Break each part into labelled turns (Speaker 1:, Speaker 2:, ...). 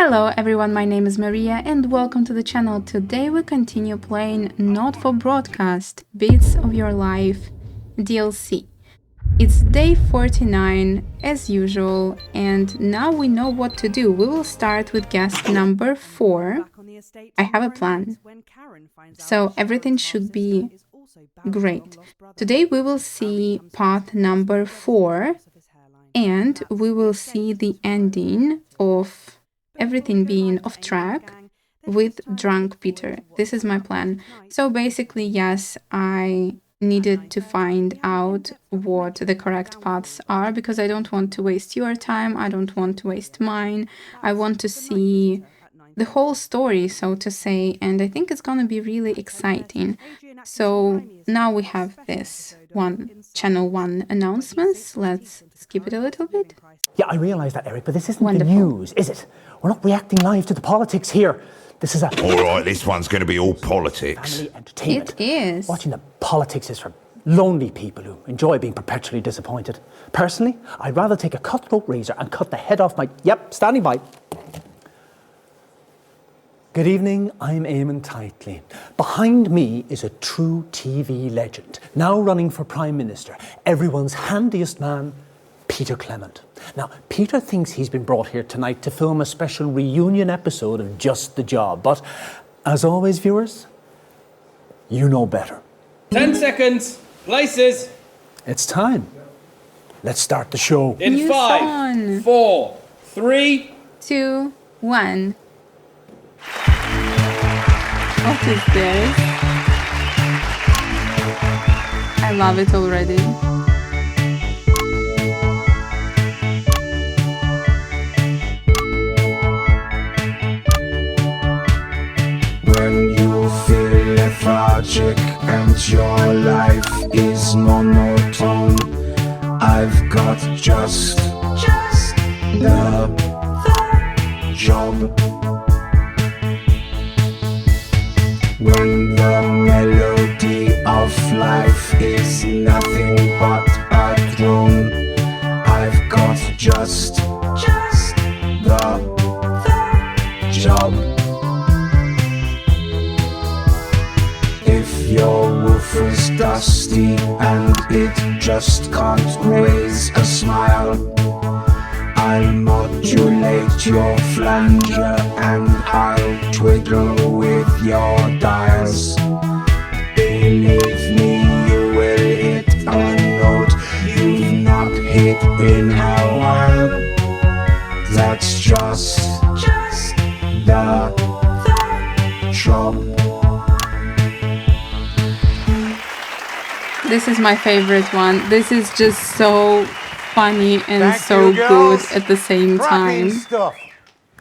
Speaker 1: Hello everyone, my name is Maria and welcome to the channel. Today we continue playing Not for Broadcast, Bits of Your Life DLC. It's day 49 as usual and now we know what to do. We will start with guest number 4. I have a plan, so everything should be great. Today we will see path number 4 and we will see the ending of everything being off track with drunk Peter. This is my plan. So basically, yes, I needed to find out what the correct paths are because I don't want to waste your time. I don't want to waste mine. I want to see the whole story, so to say, and I think it's going to be really exciting. So now we have this channel 1 announcements. Let's skip it a little bit.
Speaker 2: Yeah, I realise that, Eric, but this isn't the news, is it? We're not reacting live to the politics here. This is a...
Speaker 3: All right, this one's going to be all politics.
Speaker 2: Family entertainment.
Speaker 1: It is.
Speaker 2: Watching the politics is for lonely people who enjoy being perpetually disappointed. Personally, I'd rather take a cutthroat razor and cut the head off my... Yep, standing by. Good evening, I'm Eamon Titley. Behind me is a true TV legend, now running for Prime Minister, everyone's handiest man, Peter Clement. Now, Peter thinks he's been brought here tonight to film a special reunion episode of Just the Job, but as always, viewers, you know better.
Speaker 4: 10 seconds, places.
Speaker 2: It's time. Let's start the show.
Speaker 4: In
Speaker 1: New
Speaker 4: 5,
Speaker 1: song.
Speaker 4: 4, 3,
Speaker 1: 2, 1. What is this? I love it already.
Speaker 5: When you feel lethargic and your life is monotone, I've got just the job. When the melody of life is nothing but a drone, I've got just the job. If your woofer's dusty and it just can't raise a smile, I'll modulate your flanger and I'll twiddle with your dials. Believe me, you will hit a note you've not hit in a while. That's just the job.
Speaker 1: This is my favorite one. This is just so funny and so good at the same time.
Speaker 6: Stuff.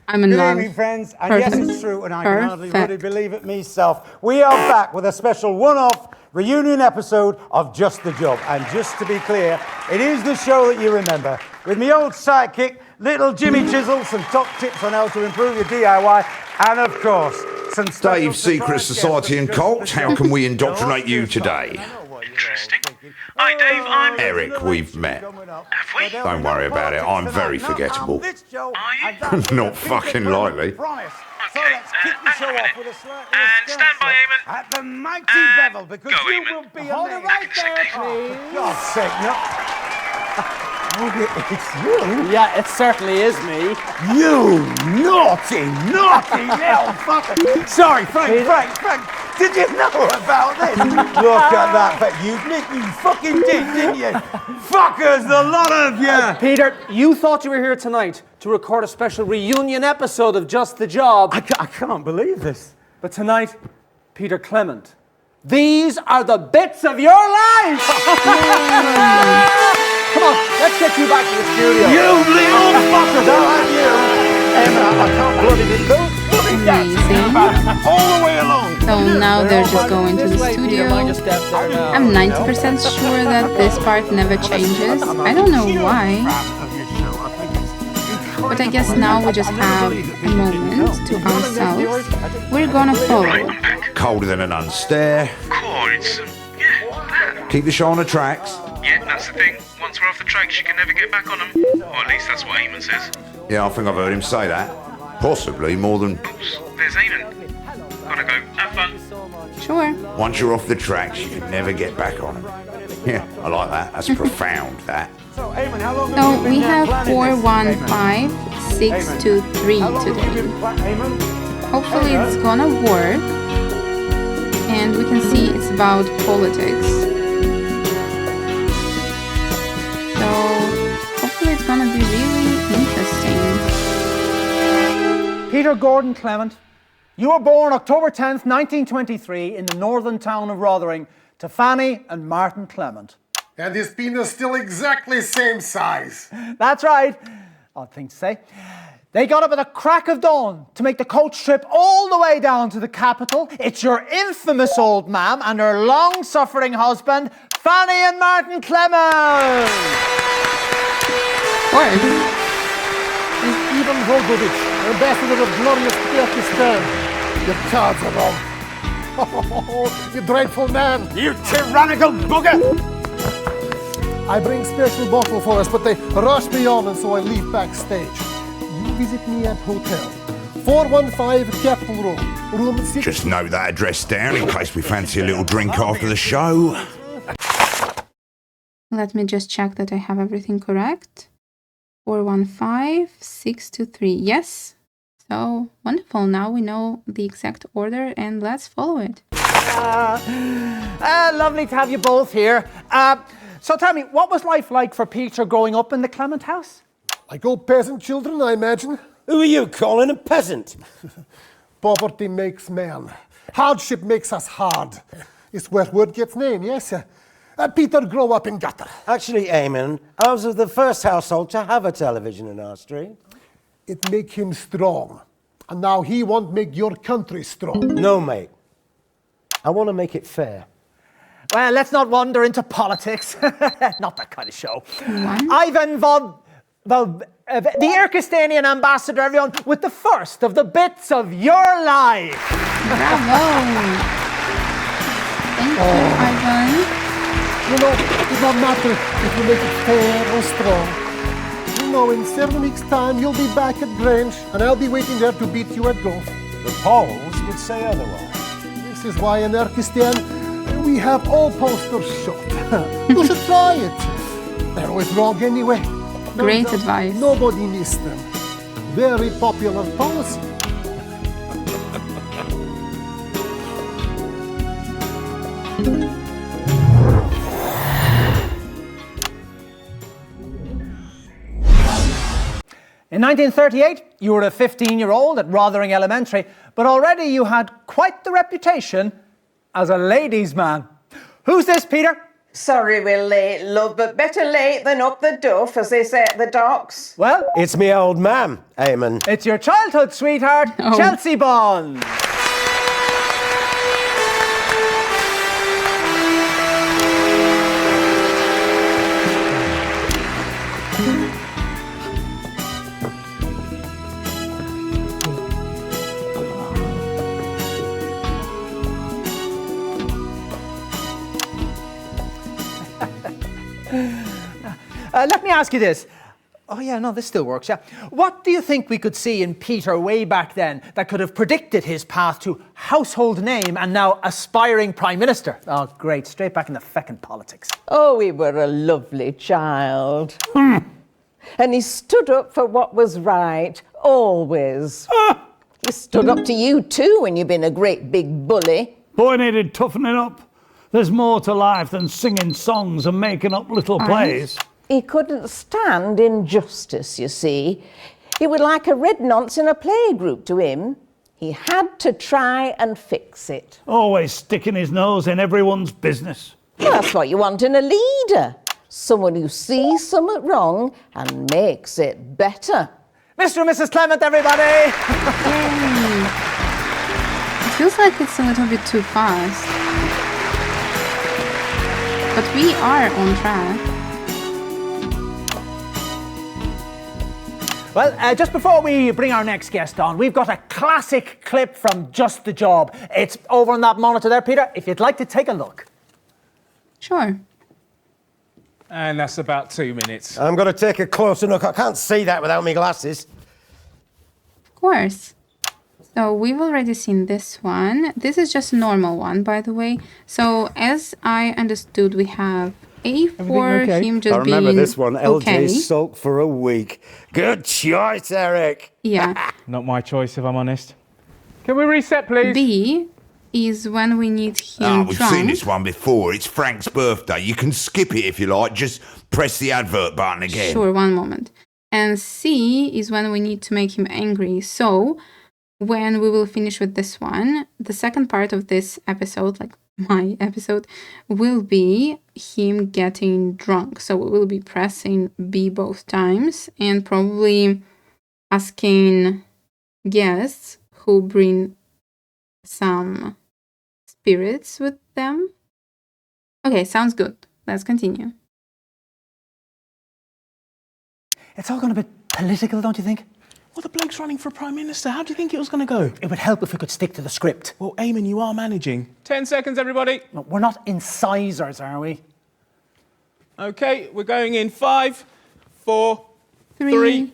Speaker 1: I'm in
Speaker 6: Good
Speaker 1: love.
Speaker 6: evening, friends. And
Speaker 1: Perfect.
Speaker 6: yes, it's true, and I can hardly really believe it myself. We are back with a special one-off reunion episode of Just the Job. And just to be clear, it is the show that you remember. With me old sidekick, little Jimmy Chisel, some top tips on how to improve your DIY, and of course, some
Speaker 3: Dave's Secret Society and Cult, how can we indoctrinate you today?
Speaker 7: Interesting. Hi Dave, I'm
Speaker 3: Eric, we've met.
Speaker 7: Have we?
Speaker 3: Don't worry about it, I'm very forgettable.
Speaker 7: Are you?
Speaker 3: Not fucking likely.
Speaker 7: Okay, hang on a minute. And stand by, Eamon.
Speaker 6: At the mighty
Speaker 7: And
Speaker 6: Bevel, because
Speaker 7: go,
Speaker 6: you
Speaker 7: Eamon.
Speaker 6: will be
Speaker 7: Hold it
Speaker 6: amazed.
Speaker 7: right there,
Speaker 6: For God's sake, no. It's you.
Speaker 2: Yeah, it certainly is me.
Speaker 6: You naughty little fucker. Sorry, Frank. Did you know about this? Look at that, but you fucking did, didn't you? Fuckers, the lot of you.
Speaker 2: Peter, you thought you were here tonight to record a special reunion episode of Just the Job.
Speaker 6: I can't believe this.
Speaker 2: But tonight, Peter Clement, these are the bits of your life! Come on, let's get you back to the studio.
Speaker 6: You little fuckers, I like you. Emma, I can't bloody
Speaker 1: Amazing.
Speaker 6: all the way along.
Speaker 1: So now they're just going to the studio. I'm 90% sure that this part never changes. I don't know why. But I guess now we just have a moment to ourselves. We're gonna follow.
Speaker 3: Colder than an unstare.
Speaker 7: Chords. Yeah, that.
Speaker 3: Keep the show on the tracks.
Speaker 7: Yeah, that's the thing. Once we're off the tracks, you can never get back on them. Or at least that's what Eamon says.
Speaker 3: Yeah, I think I've heard him say that. Possibly more than...
Speaker 7: There's Eamon. Gotta go. Have fun.
Speaker 1: Sure.
Speaker 3: Once you're off the tracks, you can never get back on them. Yeah, I like that. That's profound, that.
Speaker 6: So, Eamon, how long
Speaker 1: So
Speaker 6: have you
Speaker 1: we
Speaker 6: been
Speaker 1: have
Speaker 6: planning this?
Speaker 1: 415-623 today.
Speaker 6: Eamon?
Speaker 1: Hopefully it's gonna work. And we can see it's about politics. So hopefully it's gonna be really interesting.
Speaker 2: Peter Gordon Clement, you were born October 10th, 1923 in the northern town of Rotherham to Fanny and Martin Clement.
Speaker 8: And his penis still exactly same size.
Speaker 2: That's right. Odd thing to say. They got up at the crack of dawn to make the coach trip all the way down to the capital. It's your infamous old mam and her long-suffering husband, Fanny and Martin Clement.
Speaker 1: Of course.
Speaker 8: He's even Vodovich, ambassador of glorious Kyrgyzstan. Your cards are wrong. Oh, you dreadful man.
Speaker 6: You tyrannical bugger!
Speaker 8: I bring special bottle for us, but they rush me on and so I leave backstage. You visit me at hotel. 415 Capitol Road, room 6.
Speaker 3: Just note that address down in case we fancy a little drink after the show.
Speaker 1: Let me just check that I have everything correct. 415-623. Yes. So wonderful. Now we know the exact order and let's follow it.
Speaker 2: Lovely to have you both here. So tell me, what was life like for Peter growing up in the Clement house?
Speaker 8: Like all peasant children, I imagine.
Speaker 6: Who are you calling a peasant?
Speaker 8: Poverty makes man. Hardship makes us hard. It's where word gets name, yes? Peter grew up in gutter.
Speaker 6: Actually, Eamon, ours was the first household to have a television in our street.
Speaker 8: It make him strong. And now he won't make your country strong.
Speaker 6: No, mate. I want to make it fair.
Speaker 2: Well, let's not wander into politics. Not that kind of show. Ivan the Kyrgyzstanian ambassador, everyone, with the first of the bits of your life.
Speaker 1: Bravo. Thank you, Ivan.
Speaker 8: You know, it does not matter if you make it fair or strong. You know, in 7 weeks' time, you'll be back at Grange, and I'll be waiting there to beat you at golf.
Speaker 6: The polls would say otherwise.
Speaker 8: This is why in Kyrgyzstan, we have all posters shot. You should try it. They're always wrong anyway.
Speaker 1: Great advice.
Speaker 8: Nobody missed them. Very popular policy.
Speaker 2: In 1938, you were a 15-year-old at Rotherham Elementary, but already you had quite the reputation as a ladies' man. Who's this, Peter?
Speaker 9: Sorry we're late, love, but better late than up the duff, as they say at the docks.
Speaker 2: Well,
Speaker 6: It's me old mam, Eamon.
Speaker 2: it's your childhood sweetheart, Chelsea Bond. Let me ask you this. Oh yeah, no, this still works, yeah. What do you think we could see in Peter way back then that could have predicted his path to household name and now aspiring Prime Minister? Oh, great, straight back in the feckin' politics.
Speaker 9: Oh, he were a lovely child. And he stood up for what was right, always. He stood up to you too when you've been a great big bully.
Speaker 10: Boy needed toughening up. There's more to life than singing songs and making up little plays.
Speaker 9: He couldn't stand injustice, you see. He was like a red nonce in a playgroup to him. He had to try and fix it.
Speaker 10: Always sticking his nose in everyone's business.
Speaker 9: Well, that's what you want in a leader. Someone who sees something wrong and makes it better.
Speaker 2: Mr. and Mrs. Clement, everybody!
Speaker 1: Yay. It feels like it's a little bit too fast. But we are on track.
Speaker 2: Well, just before we bring our next guest on, we've got a classic clip from Just the Job. It's over on that monitor there, Peter, if you'd like to take a look.
Speaker 1: Sure.
Speaker 4: And that's about 2 minutes.
Speaker 6: I'm going to take a closer look. I can't see that without my glasses.
Speaker 1: Of course. So we've already seen this one. This is just a normal one, by the way. So as I understood, we have A for
Speaker 4: okay?
Speaker 1: him just
Speaker 6: I remember
Speaker 1: being
Speaker 6: this one. LJ
Speaker 1: okay.
Speaker 6: sulked for a week. Good choice, Eric.
Speaker 1: Yeah.
Speaker 4: Not my choice, if I'm honest. Can we reset, please?
Speaker 1: B is when we need him
Speaker 3: We've
Speaker 1: drunk.
Speaker 3: seen this one before. It's Frank's birthday. You can skip it if you like. Just press the advert button again.
Speaker 1: Sure, one moment. And C is when we need to make him angry. So when we will finish with this one, the second part of this episode, like my episode, will be him getting drunk. So we will be pressing B both times and probably asking guests who bring some spirits with them. Okay, sounds good. Let's continue.
Speaker 2: It's all gone a bit political, don't you think?
Speaker 11: Well, the bloke's running for Prime Minister. How do you think it was going to go?
Speaker 2: It would help if we could stick to the script.
Speaker 11: Well, Eamon, you are managing.
Speaker 4: 10 seconds, everybody.
Speaker 2: No, we're not incisors, are we?
Speaker 4: Okay, we're going in 5, 4,
Speaker 1: 3,
Speaker 4: Three.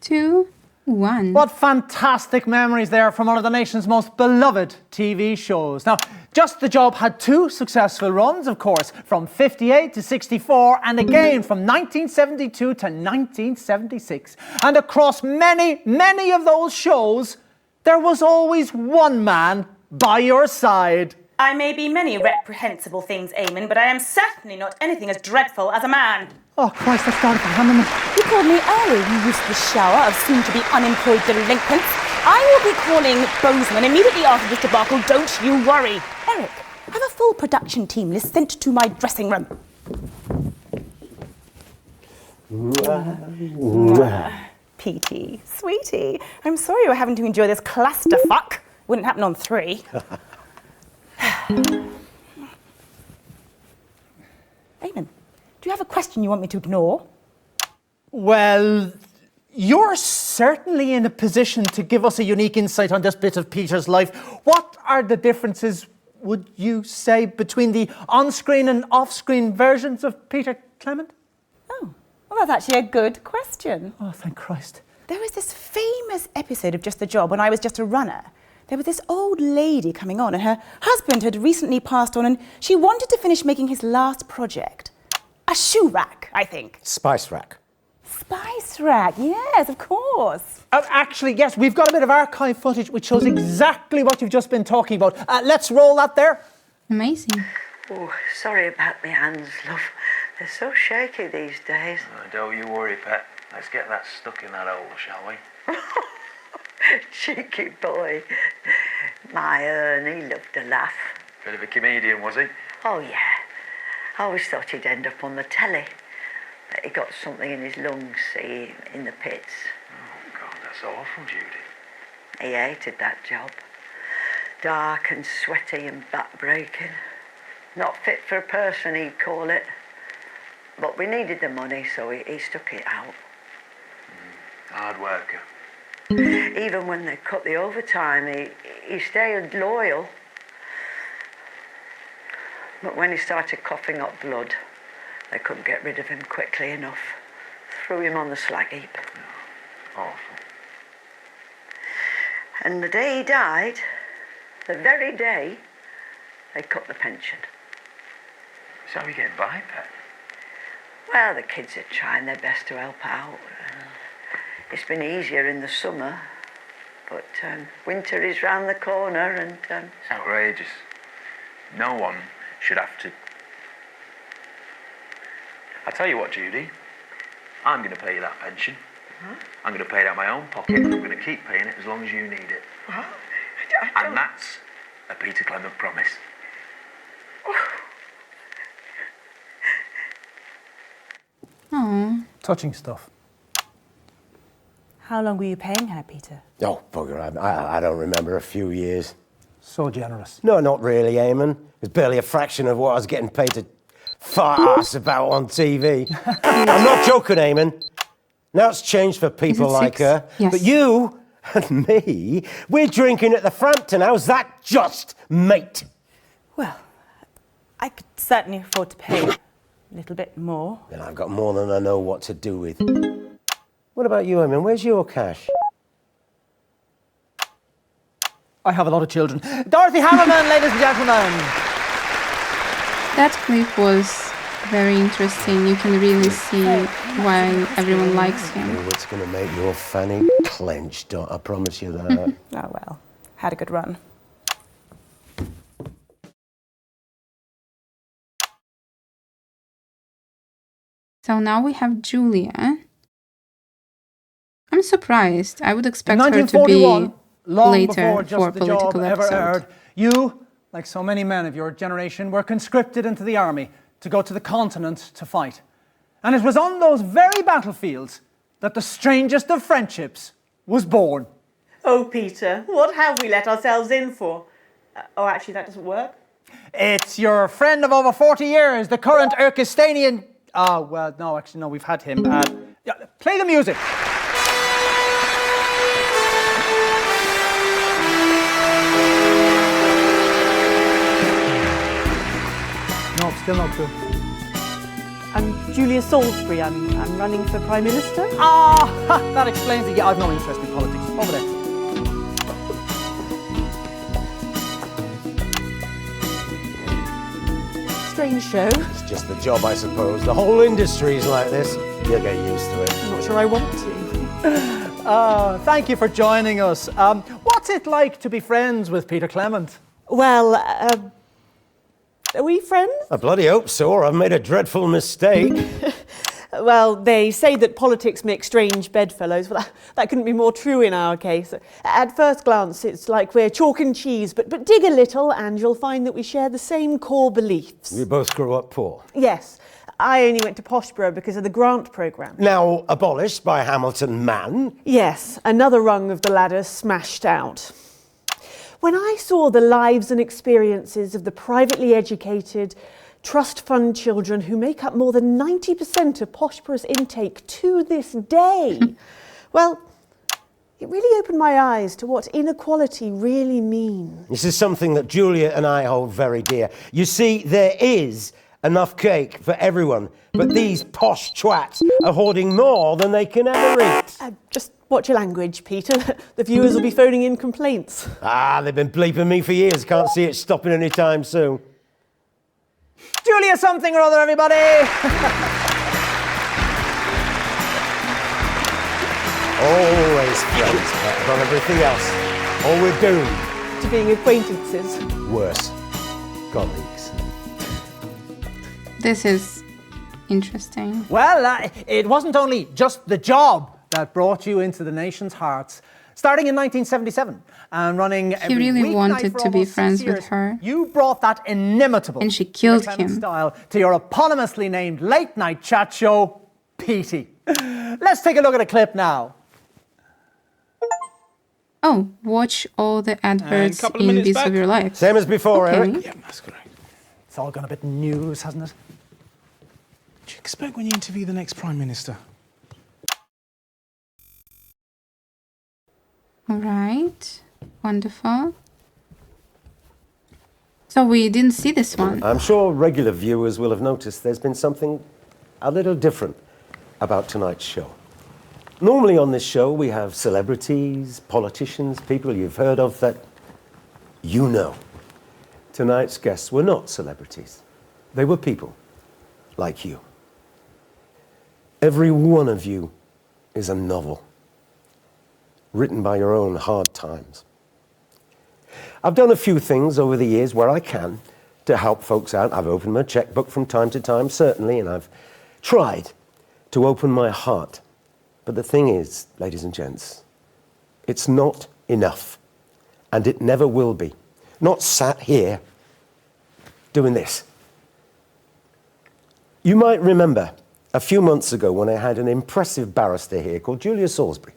Speaker 1: 2, 1.
Speaker 2: What fantastic memories there from one of the nation's most beloved TV shows. Now, Just the Job had 2 successful runs, of course, from 58 to 64, and again from 1972 to 1976. And across many, many of those shows, there was always one man by your side.
Speaker 12: I may be many reprehensible things, Eamon, but I am certainly not anything as dreadful as a man.
Speaker 2: Oh, Christ, that's Dorothy Hammermann.
Speaker 12: You called me earlier, you useless shower of soon-to-be unemployed delinquents. I will be calling Bozeman immediately after this debacle, don't you worry. Eric, have a full production team list sent to my dressing room. Petey, sweetie, I'm sorry you're having to endure this clusterfuck. Wouldn't happen on 3. Eamon, do you have a question you want me to ignore?
Speaker 2: Well, you're certainly in a position to give us a unique insight on this bit of Peter's life. What are the differences, would you say, between the on-screen and off-screen versions of Peter Clement?
Speaker 12: Oh, well, that's actually a good question.
Speaker 2: Oh, thank Christ.
Speaker 12: There was this famous episode of Just the Job when I was just a runner. There was this old lady coming on, and her husband had recently passed on, and she wanted to finish making his last project. A shoe rack, I think.
Speaker 6: Spice rack.
Speaker 12: Spice rack, yes, of course.
Speaker 2: Actually, yes, we've got a bit of archive footage which shows exactly what you've just been talking about. Let's roll that there.
Speaker 1: Amazing.
Speaker 13: Oh, sorry about my hands, love. They're so shaky these days.
Speaker 14: Oh, don't you worry, Pet. Let's get that stuck in that hole, shall we?
Speaker 13: Cheeky boy. My Ernie loved a laugh.
Speaker 14: Bit of a comedian, was he?
Speaker 13: Oh, yeah. I always thought he'd end up on the telly. But he got something in his lungs, see, in the pits.
Speaker 14: Oh, God, that's awful, Judy.
Speaker 13: He hated that job. Dark and sweaty and back-breaking. Not fit for a person, he'd call it. But we needed the money, so he stuck it out.
Speaker 14: Hard worker.
Speaker 13: Even when they cut the overtime, he stayed loyal. But when he started coughing up blood, they couldn't get rid of him quickly enough. Threw him on the slag heap.
Speaker 14: Awful.
Speaker 13: And the day he died, the very day, they cut the pension.
Speaker 14: So how are you getting by, Pet?
Speaker 13: Well, the kids are trying their best to help out. It's been easier in the summer, but winter is round the corner and...
Speaker 14: It's outrageous. No one should have to... I tell you what, Judy, I'm going to pay you that pension. Huh? I'm going to pay it out of my own pocket, and I'm going to keep paying it as long as you need it.
Speaker 13: What?
Speaker 14: And that's a Peter Clement promise.
Speaker 1: Oh.
Speaker 2: Touching stuff.
Speaker 12: How long were you paying her, Peter?
Speaker 6: Oh, bugger, I don't remember, a few years.
Speaker 2: So generous.
Speaker 6: No, not really, Eamon. It's barely a fraction of what I was getting paid to fart about on TV. I'm not joking, Eamon. Now it's changed for people like her.
Speaker 1: Yes.
Speaker 6: But you and me, we're drinking at the Frampton. How's that just, mate?
Speaker 12: Well, I could certainly afford to pay a little bit more.
Speaker 6: Then I've got more than I know what to do with. What about you, Eamon? Where's your cash?
Speaker 2: I have a lot of children. Dorothy Hammermann, ladies and gentlemen.
Speaker 1: That clip was very interesting. You can really see why everyone likes him.
Speaker 15: Oh, it's going to make your fanny clench, Dot. I promise you that.
Speaker 12: Oh well, had a good run.
Speaker 1: So now we have Julia. I'm surprised. I would expect her to be
Speaker 2: 1941, long
Speaker 1: later
Speaker 2: before
Speaker 1: for
Speaker 2: Just the
Speaker 1: political
Speaker 2: Job ever
Speaker 1: episode.
Speaker 2: aired, you, like so many men of your generation, were conscripted into the army to go to the continent to fight. And it was on those very battlefields that the strangest of friendships was born.
Speaker 16: Oh, Peter, what have we let ourselves in for? Oh, actually, that doesn't work.
Speaker 2: It's your friend of over 40 years, the current Irkistanian... well, no, actually, no, we've had him. Yeah, play the music. No, still not true.
Speaker 16: I'm Julia Salisbury. I'm running for Prime Minister.
Speaker 2: That explains it. Yeah, I've no interest in politics. Over there.
Speaker 16: Strange show.
Speaker 15: It's just the job, I suppose. The whole industry's like this. You'll get used to it.
Speaker 16: I'm not sure I want to.
Speaker 2: Thank you for joining us. What's it like to be friends with Peter Clement?
Speaker 16: Well, are we friends?
Speaker 15: I bloody hope so, or I've made a dreadful mistake.
Speaker 16: Well, they say that politics make strange bedfellows. Well, that couldn't be more true in our case. At first glance, it's like we're chalk and cheese, but dig a little and you'll find that we share the same core beliefs.
Speaker 15: We both grew up poor.
Speaker 16: Yes. I only went to Poshborough because of the grant programme.
Speaker 15: Now abolished by Hamilton Man.
Speaker 16: Yes, another rung of the ladder smashed out. When I saw the lives and experiences of the privately educated, trust fund children who make up more than 90% of Poshborough's intake to this day, well, it really opened my eyes to what inequality really means.
Speaker 15: This is something that Julia and I hold very dear. You see, there is enough cake for everyone, but these posh twats are hoarding more than they can ever eat.
Speaker 16: Just watch your language, Peter. The viewers will be phoning in complaints.
Speaker 15: They've been bleeping me for years. Can't see it stopping anytime soon.
Speaker 2: Julia something or other, everybody!
Speaker 15: Always friends, but above everything else. All we're doomed
Speaker 16: to being acquaintances.
Speaker 15: Worse, colleagues.
Speaker 1: This is interesting.
Speaker 2: Well, it wasn't only Just the Job that brought you into the nation's hearts. Starting in 1977 and running every
Speaker 1: He really
Speaker 2: weeknight
Speaker 1: wanted
Speaker 2: for
Speaker 1: to be
Speaker 2: almost 6
Speaker 1: friends
Speaker 2: years,
Speaker 1: with her.
Speaker 2: You brought that inimitable
Speaker 1: And she killed
Speaker 2: Peter Clement
Speaker 1: him.
Speaker 2: style to your eponymously named late night chat show, Petey. Let's take a look at a clip now.
Speaker 1: Oh, watch all the adverts in Bits of Your Life.
Speaker 15: Same as before,
Speaker 1: Okay.
Speaker 15: Eric.
Speaker 11: Yeah, that's correct.
Speaker 2: It's all gone a bit news, hasn't it?
Speaker 11: What do you expect when you interview the next Prime Minister?
Speaker 1: All right, wonderful. So we didn't see this one.
Speaker 15: I'm sure regular viewers will have noticed there's been something a little different about tonight's show. Normally on this show we have celebrities, politicians, people you've heard of that you know. Tonight's guests were not celebrities. They were people like you. Every one of you is a novel written by your own hard times. I've done a few things over the years where I can to help folks out. I've opened my checkbook from time to time, certainly, and I've tried to open my heart. But the thing is, ladies and gents, it's not enough, and it never will be. Not sat here doing this. You might remember a few months ago when I had an impressive barrister here called Julia Salisbury.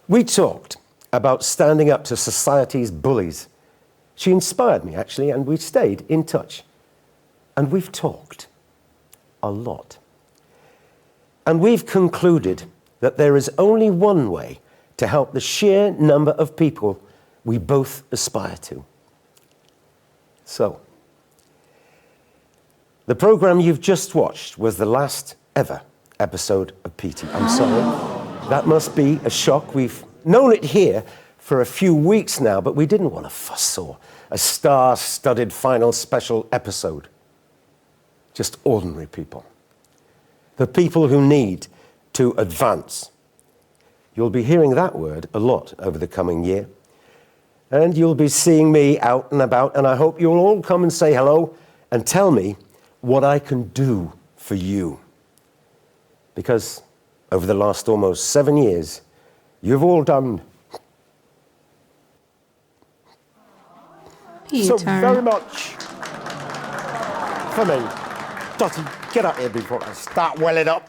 Speaker 15: We talked about standing up to society's bullies. She inspired me, actually, and we stayed in touch. And we've talked a lot. And we've concluded that there is only one way to help the sheer number of people we both aspire to. So, the programme you've just watched was the last ever episode of Petey. I'm sorry. That must be a shock. We've known it here for a few weeks now, but we didn't want a fuss or a star-studded final special episode. Just ordinary people. The people who need to advance. You'll be hearing that word a lot over the coming year. And you'll be seeing me out and about, and I hope you'll all come and say hello and tell me what I can do for you. Because over the last almost 7 years, you've all done so very much for me. Dotty, get up here before I start welling up.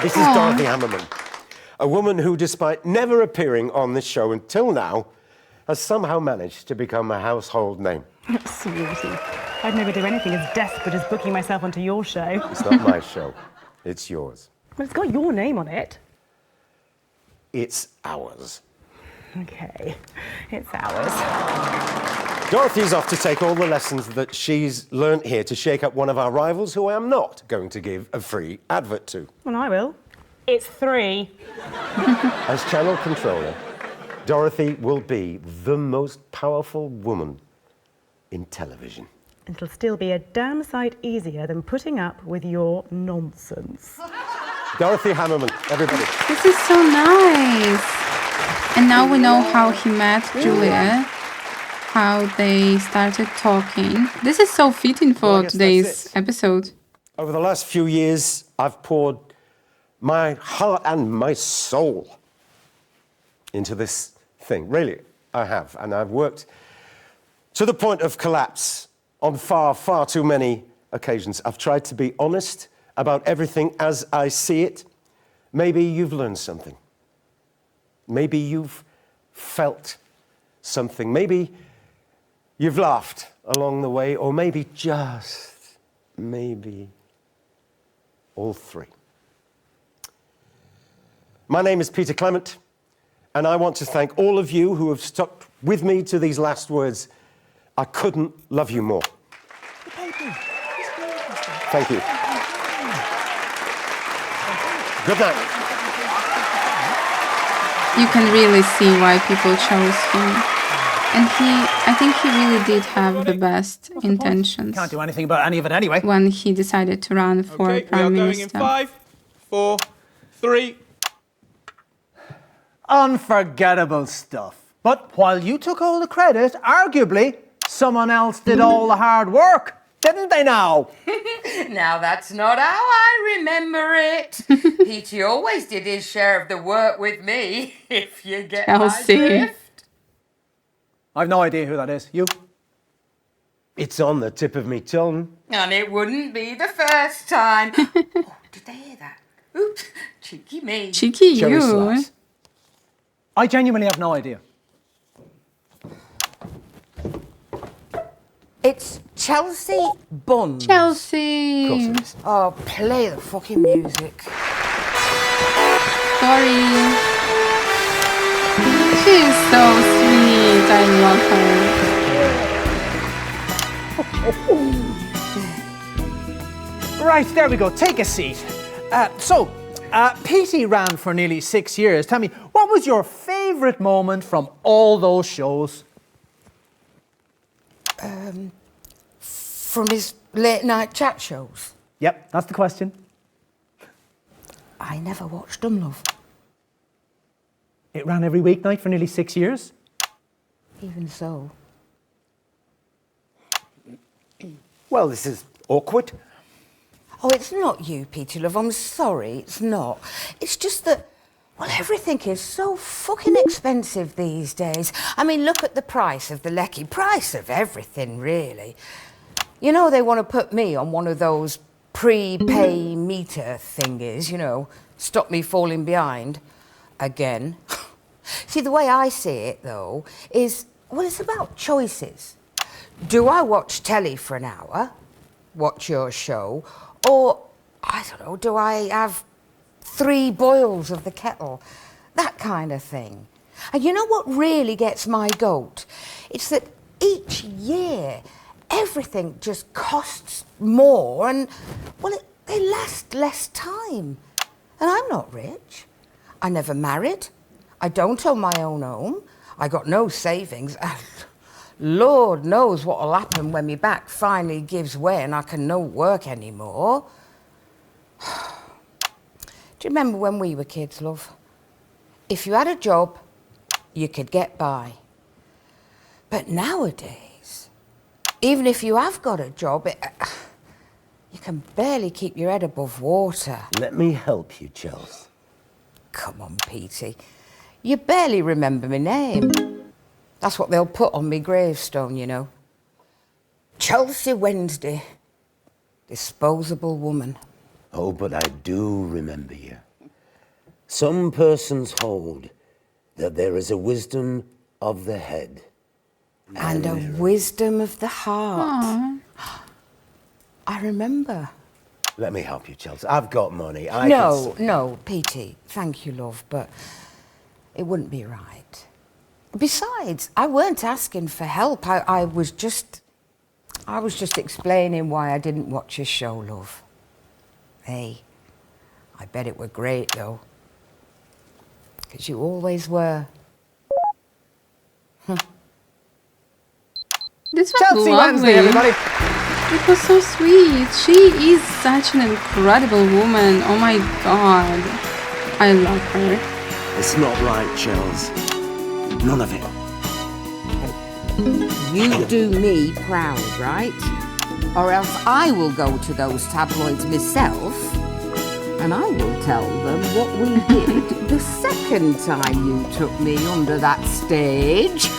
Speaker 15: This is Dorothy Hammermann, a woman who, despite never appearing on this show until now, has somehow managed to become a household name.
Speaker 17: Sweetie, I'd never do anything as desperate as booking myself onto your show.
Speaker 15: It's not my show, it's yours.
Speaker 17: Well, it's got your name on it.
Speaker 15: It's ours.
Speaker 17: Okay, it's ours.
Speaker 15: Dorothy's off to take all the lessons that she's learnt here to shake up one of our rivals who I am not going to give a free advert to.
Speaker 17: Well, I will. It's 3.
Speaker 15: As channel controller, Dorothy will be the most powerful woman in television.
Speaker 17: It'll still be a damn sight easier than putting up with your nonsense.
Speaker 15: Dorothy Hammermann, everybody.
Speaker 1: This is so nice. And now we know how he met Julia, how they started talking. This is so fitting for today's episode.
Speaker 15: Over the last few years, I've poured my heart and my soul into this thing. Really, I have. And I've worked to the point of collapse on far, far too many occasions. I've tried to be honest about everything as I see it. Maybe you've learned something. Maybe you've felt something. Maybe you've laughed along the way, or maybe just, maybe, all three. My name is Peter Clement, and I want to thank all of you who have stuck with me to these last words. I couldn't love you more. Thank you. Good night.
Speaker 1: You can really see why people chose him. And I think he really did have the best intentions.
Speaker 2: Can't do anything about any of it anyway.
Speaker 1: When he decided to run for Prime Minister.
Speaker 18: We are going in 5, 4, 3.
Speaker 2: Unforgettable stuff. But while you took all the credit, arguably, someone else did all the hard work. Didn't they now?
Speaker 19: Now that's not how I remember it. Petey always did his share of the work with me, if you get my drift.
Speaker 2: I've no idea who that is. You?
Speaker 15: It's on the tip of me tongue.
Speaker 19: And it wouldn't be the first time. Oh, did they hear that? Oops, cheeky me.
Speaker 1: Cheeky you.
Speaker 2: I genuinely have no idea.
Speaker 19: It's Chelsea Buns.
Speaker 1: Chelsea.
Speaker 19: Oh, play the fucking music.
Speaker 1: Sorry. She's so sweet. I love her.
Speaker 2: Right, there we go. Take a seat. Petey ran for nearly 6 years. Tell me, what was your favourite moment from all those shows?
Speaker 19: From his late night chat shows?
Speaker 2: Yep, that's the question.
Speaker 19: I never watched them, love.
Speaker 2: It ran every weeknight for nearly 6 years.
Speaker 19: Even so.
Speaker 15: Well, this is awkward.
Speaker 19: Oh, it's not you, Peter, love. I'm sorry, it's not. It's just that, well, everything is so fucking expensive these days. I mean, look at the price of the lecky. Price of everything, really. You know, they want to put me on one of those prepay meter thingies, you know, stop me falling behind again. See, the way I see it, though, is, well, it's about choices. Do I watch telly for an hour, watch your show, or, I don't know, do I have 3 boils of the kettle? That kind of thing. And you know what really gets my goat? It's that each year, everything just costs more and, well, they last less time. And I'm not rich. I never married. I don't own my own home. I got no savings. And Lord knows what'll happen when my back finally gives way and I can no work anymore. Do you remember when we were kids, love? If you had a job, you could get by. But nowadays, even if you have got a job, you can barely keep your head above water.
Speaker 15: Let me help you, Chels.
Speaker 19: Come on, Petey. You barely remember my name. That's what they'll put on me gravestone, you know. Chelsea Wednesday, disposable woman.
Speaker 15: Oh, but I do remember you. Some persons hold that there is a wisdom of the head.
Speaker 19: And a wisdom of the heart. I remember.
Speaker 15: Let me help you, Chelsea. I've got money.
Speaker 19: No, Petey, thank you, love, but it wouldn't be right. Besides, I weren't asking for help. I was just explaining why I didn't watch your show, love. Hey, I bet it were great, though. Because you always were.
Speaker 1: This was
Speaker 2: Chelsea
Speaker 1: lovely.
Speaker 2: Wednesday, everybody.
Speaker 1: It was so sweet. She is such an incredible woman. Oh my god. I love her.
Speaker 15: It's not right, Chels. None of it.
Speaker 19: You do me proud, right? Or else I will go to those tabloids myself and I will tell them what we did the second time you took me under that stage.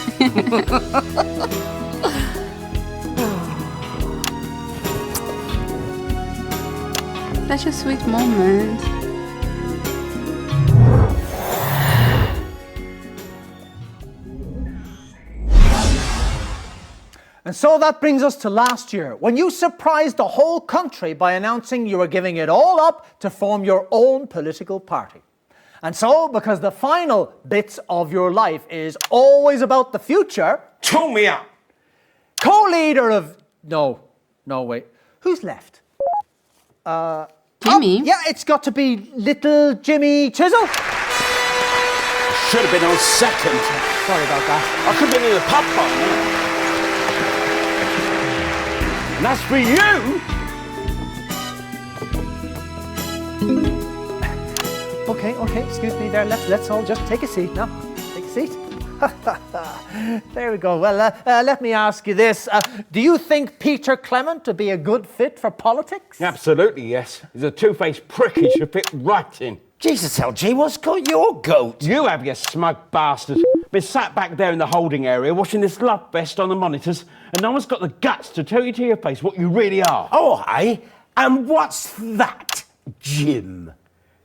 Speaker 1: Such a sweet moment.
Speaker 2: And so that brings us to last year, when you surprised the whole country by announcing you were giving it all up to form your own political party. And so, because the final bits of your life is always about the future...
Speaker 7: Tune me up!
Speaker 2: Co-leader of... No, wait. Who's left?
Speaker 1: Jimmy?
Speaker 2: Yeah, it's got to be little Jimmy Chisel.
Speaker 7: Should have been on second.
Speaker 2: Sorry about that.
Speaker 7: I could have been in the pub by now. And as for you...
Speaker 2: Okay, excuse me there. Let's all just take a seat now. Take a seat. There we go. Well, let me ask you this. Do you think Peter Clement would be a good fit for politics?
Speaker 7: Absolutely, yes. He's a two-faced prick. He should fit right in.
Speaker 15: Jesus, LG, what's got your goat?
Speaker 7: You have, you smug bastard. Been sat back there in the holding area watching this love fest on the monitors, and no one's got the guts to tell you to your face what you really are.
Speaker 15: Oh, aye? And what's that, Jim?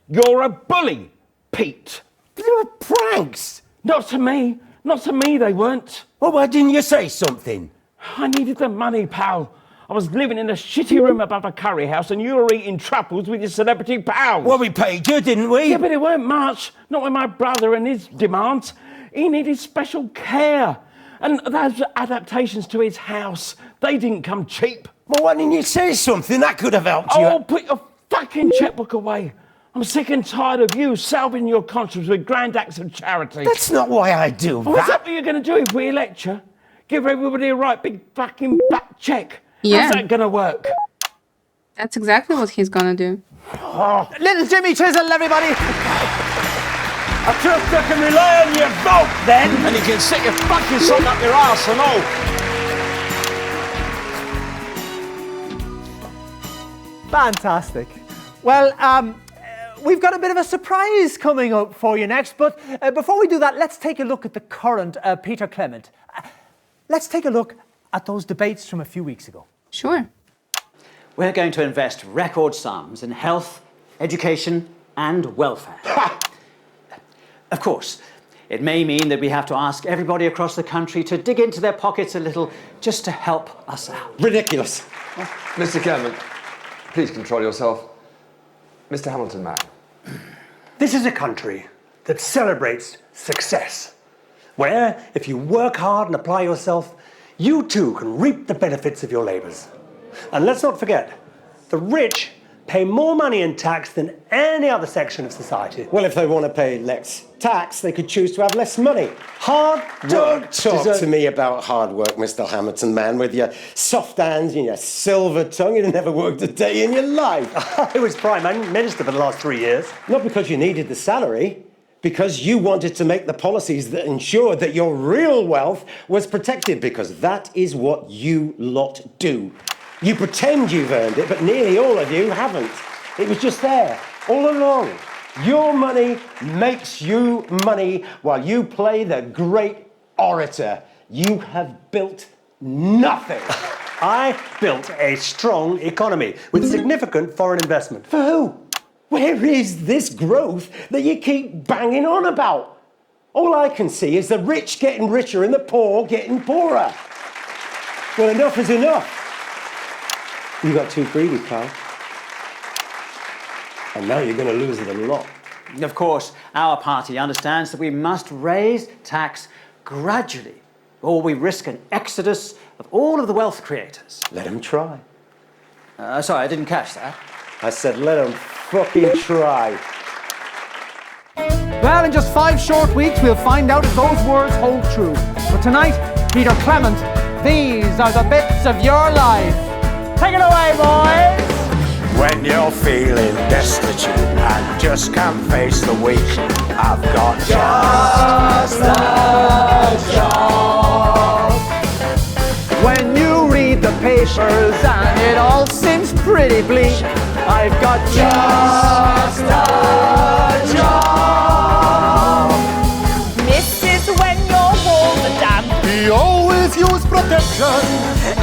Speaker 7: You're a bully, Pete.
Speaker 15: They were pranks.
Speaker 7: Not to me. Not to me, they weren't.
Speaker 15: Well, why didn't you say something?
Speaker 7: I needed the money, pal. I was living in a shitty room above a curry house and you were eating truffles with your celebrity pals.
Speaker 15: Well, we paid you, didn't we?
Speaker 7: Yeah, but it weren't much. Not with my brother and his demands. He needed special care. And those adaptations to his house, they didn't come cheap.
Speaker 15: Well, why didn't you say something? That could have helped you.
Speaker 7: Oh, put your fucking checkbook away. I'm sick and tired of you salving your conscience with grand acts of charity.
Speaker 15: That's not why I do that.
Speaker 7: What's that what you're going to do if we elect you? Give everybody a right big fucking back check.
Speaker 1: Yeah.
Speaker 7: How's that going to work?
Speaker 1: That's exactly what he's gonna do.
Speaker 2: Oh. Little Jimmy Chisel, everybody!
Speaker 7: I trust I can rely on your vote then. And you can stick your fucking son up your arse and all.
Speaker 2: Fantastic. Well, we've got a bit of a surprise coming up for you next, but before we do that, let's take a look at the current Peter Clement. Let's take a look at those debates from a few weeks ago.
Speaker 1: Sure.
Speaker 20: We're going to invest record sums in health, education, and welfare. Of course, it may mean that we have to ask everybody across the country to dig into their pockets a little just to help us out.
Speaker 21: Ridiculous. Mr. Clement, please control yourself. Mr. Hamilton, Matt.
Speaker 22: This is a country that celebrates success, where if you work hard and apply yourself, you too can reap the benefits of your labours. And let's not forget, the rich pay more money in tax than any other section of society.
Speaker 15: Well, if they want to pay less tax, they could choose to have less money.
Speaker 22: Hard
Speaker 15: Don't talk
Speaker 22: deserve-
Speaker 15: to me about hard work, Mr. Hamilton, man, with your soft hands and your silver tongue. You'd never worked a day in your life.
Speaker 22: I was Prime Minister for the last 3 years.
Speaker 15: Not because you needed the salary, because you wanted to make the policies that ensured that your real wealth was protected, because that is what you lot do. You pretend you've earned it, but nearly all of you haven't. It was just there, all along. Your money makes you money while you play the great orator. You have built nothing.
Speaker 22: I built a strong economy with significant foreign investment.
Speaker 15: For who? Where is this growth that you keep banging on about? All I can see is the rich getting richer and the poor getting poorer. Well, enough is enough. You got too greedy, pal. And now you're going to lose it a lot.
Speaker 20: Of course, our party understands that we must raise tax gradually, or we risk an exodus of all of the wealth creators.
Speaker 15: Let them try.
Speaker 20: Sorry, I didn't catch that.
Speaker 15: I said let them fucking try.
Speaker 5: Well, in just 5 short weeks, we'll find out if those words hold true. But tonight, Peter Clement, these are the bits of your life. Take it away, boys!
Speaker 3: When you're feeling destitute and just can't face the week, I've got just a job.
Speaker 5: When you read the papers and it all seems pretty bleak, I've got just a job.
Speaker 8: Mrs. when you're warm and damp,
Speaker 5: He always use protection.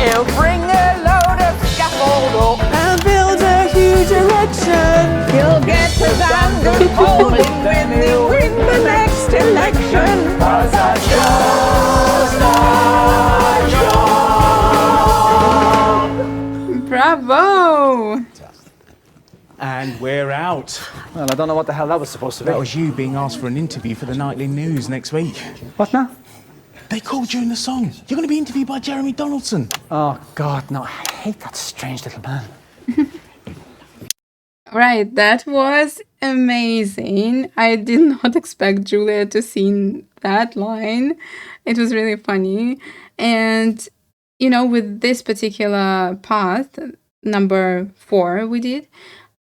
Speaker 8: he'll bring a load of scaffold up
Speaker 16: And build a huge erection.
Speaker 8: He'll get his anger polling when they win the next election. 'Cause I just a job.
Speaker 1: Bravo!
Speaker 18: And we're out.
Speaker 5: Well, I don't know what the hell that was supposed to be.
Speaker 18: That was you being asked for an interview for the nightly news next week.
Speaker 5: What now?
Speaker 18: They called you in the song. You're going to be interviewed by Jeremy Donaldson.
Speaker 5: Oh, God, no. I hate that strange little man.
Speaker 1: Right, that was amazing. I did not expect Julia to sing that line. It was really funny. And, you know, with this particular path, number 4 we did,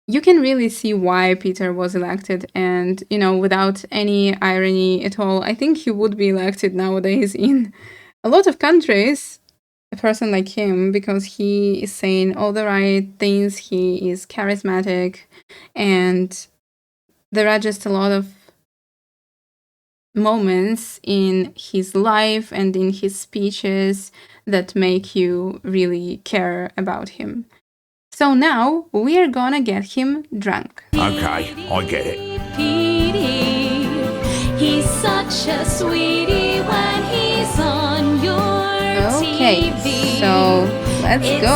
Speaker 1: you can really see why Peter was elected. And, you know, without any irony at all, I think he would be elected nowadays in a lot of countries. A person like him, because he is saying all the right things, he is charismatic, and there are just a lot of moments in his life and in his speeches that make you really care about him. So now we are gonna get him drunk.
Speaker 3: Okay, I get it.
Speaker 23: Petey, he's such a sweetie when he's on your
Speaker 1: Okay,
Speaker 23: TV.
Speaker 1: so let's go.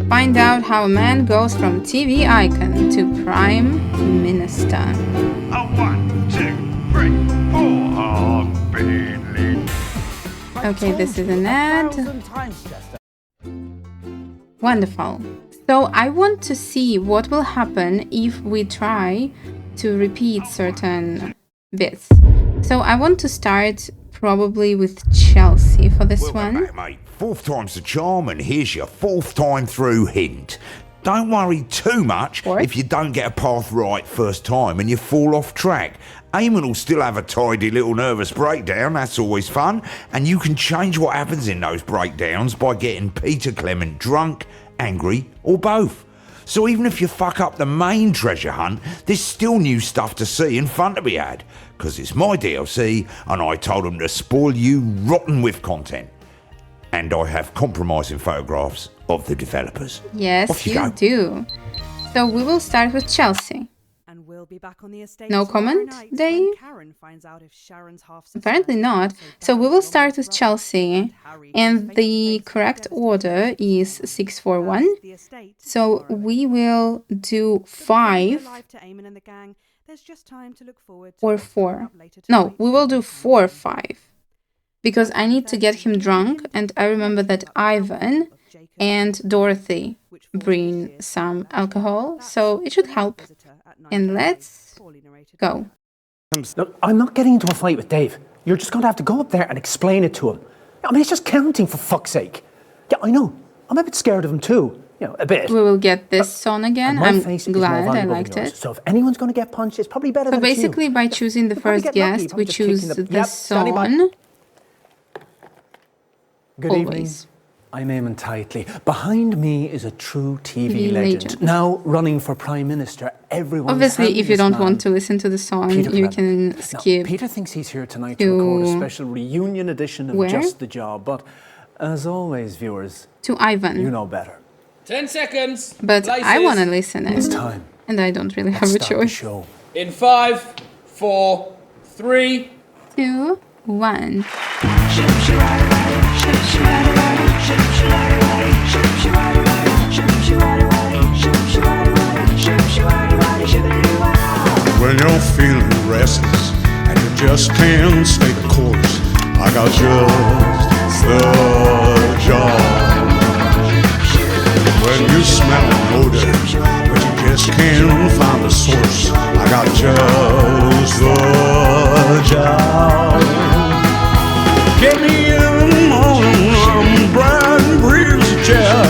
Speaker 1: Find out how a man goes from TV icon to Prime Minister.
Speaker 3: 1, 2, 3, 4. I've been
Speaker 1: Okay, this is an ad. Wonderful. So I want to see what will happen if we try to repeat certain bits. So I want to start probably with Chelsea for this one.
Speaker 3: Back, mate. 4th time's the charm, and here's your 4th time through hint. Don't worry too much if you don't get a path right first time and you fall off track. Eamon will still have a tidy little nervous breakdown, that's always fun, and you can change what happens in those breakdowns by getting Peter Clement drunk, angry, or both. So even if you fuck up the main treasure hunt, there's still new stuff to see and fun to be had, because it's my DLC and I told them to spoil you rotten with content. And I have compromising photographs of the developers.
Speaker 1: Yes,
Speaker 3: Off you
Speaker 1: you
Speaker 3: go.
Speaker 1: do. So we will start with Chelsea.
Speaker 17: And we'll be back on the estate
Speaker 1: No
Speaker 17: tomorrow
Speaker 1: comment,
Speaker 17: night
Speaker 1: Dave?
Speaker 17: when Karen finds out if Sharon's half
Speaker 1: Apparently not. So we will start with Chelsea, and the correct order is 641. So we will do 5
Speaker 17: There's just time to look forward
Speaker 1: or 4. No, we will do 4 5. Because I need to get him drunk, and I remember that Ivan and Dorothy bring some alcohol, so it should help. And let's go.
Speaker 2: Look, I'm not getting into a fight with Dave. You're just going to have to go up there and explain it to him. I mean, it's just counting, for fuck's sake. Yeah, I know. I'm a bit scared of him too. You know, a bit.
Speaker 1: We will get this on again. I'm glad I liked it.
Speaker 2: So if anyone's going to get punched, it's probably better
Speaker 1: So
Speaker 2: than it's you.
Speaker 1: basically, by choosing the first guest, we choose the song.
Speaker 2: Good evening. I'm Eamon Tightly. Behind me is a true TV legend. Now running for Prime Minister. Everyone.
Speaker 1: Obviously, if you don't want to listen to the song, you can skip.
Speaker 2: Now, Peter thinks he's here tonight to record a special reunion edition of Just the Job, but as always, viewers,
Speaker 1: to Ivan.
Speaker 2: You know better.
Speaker 4: 10 seconds.
Speaker 1: But I want to listen.
Speaker 2: It's time.
Speaker 1: And I don't really have a choice.
Speaker 4: In 5, 4, 3,
Speaker 1: 2, 1.
Speaker 9: When you're feeling restless and you just can't stay the course, I got just the job. When you smell an odor but you just can't find the source, I got just the job. Get me in the morning, I'm bright and breezy chair.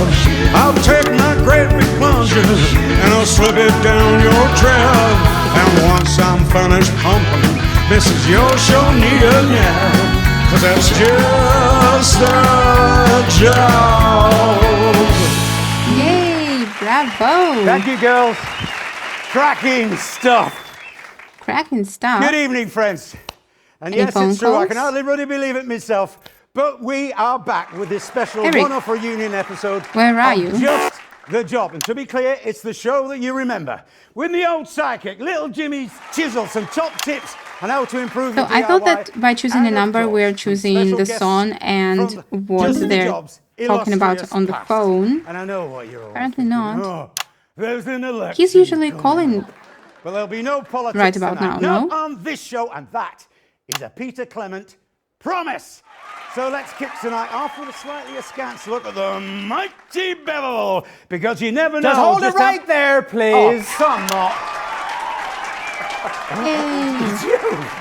Speaker 9: I'll take my great big plunger and I'll slip it down your trail. And once I'm finished pumping, this is your show, nigga, yeah. 'Cause that's just a job.
Speaker 1: Yay, bravo.
Speaker 6: Thank you, girls. Cracking stuff.
Speaker 1: Cracking stuff.
Speaker 6: Good evening, friends. And yes, it's true, I can hardly really believe it myself, but we are back with this special one-off reunion episode.
Speaker 1: Where are you?
Speaker 6: Just the Job. And to be clear, it's the show that you remember. With the old sidekick, little Jimmy's chisel, some top tips on how to improve your
Speaker 1: So I thought that by choosing a number, we're choosing the song and what they're talking about on the phone.
Speaker 6: And I know what you're all
Speaker 1: Apparently not.
Speaker 6: Oh, there's an election.
Speaker 1: He's usually calling
Speaker 6: But there'll be no politics
Speaker 1: right about
Speaker 6: tonight.
Speaker 1: now, no?
Speaker 6: Not on this show, and that is a Peter Clement promise. So let's kick tonight off with a slightly askance look at the mighty Bevel, because you never know.
Speaker 5: Just hold it right there, please.
Speaker 6: Oh, come on.
Speaker 5: It's you.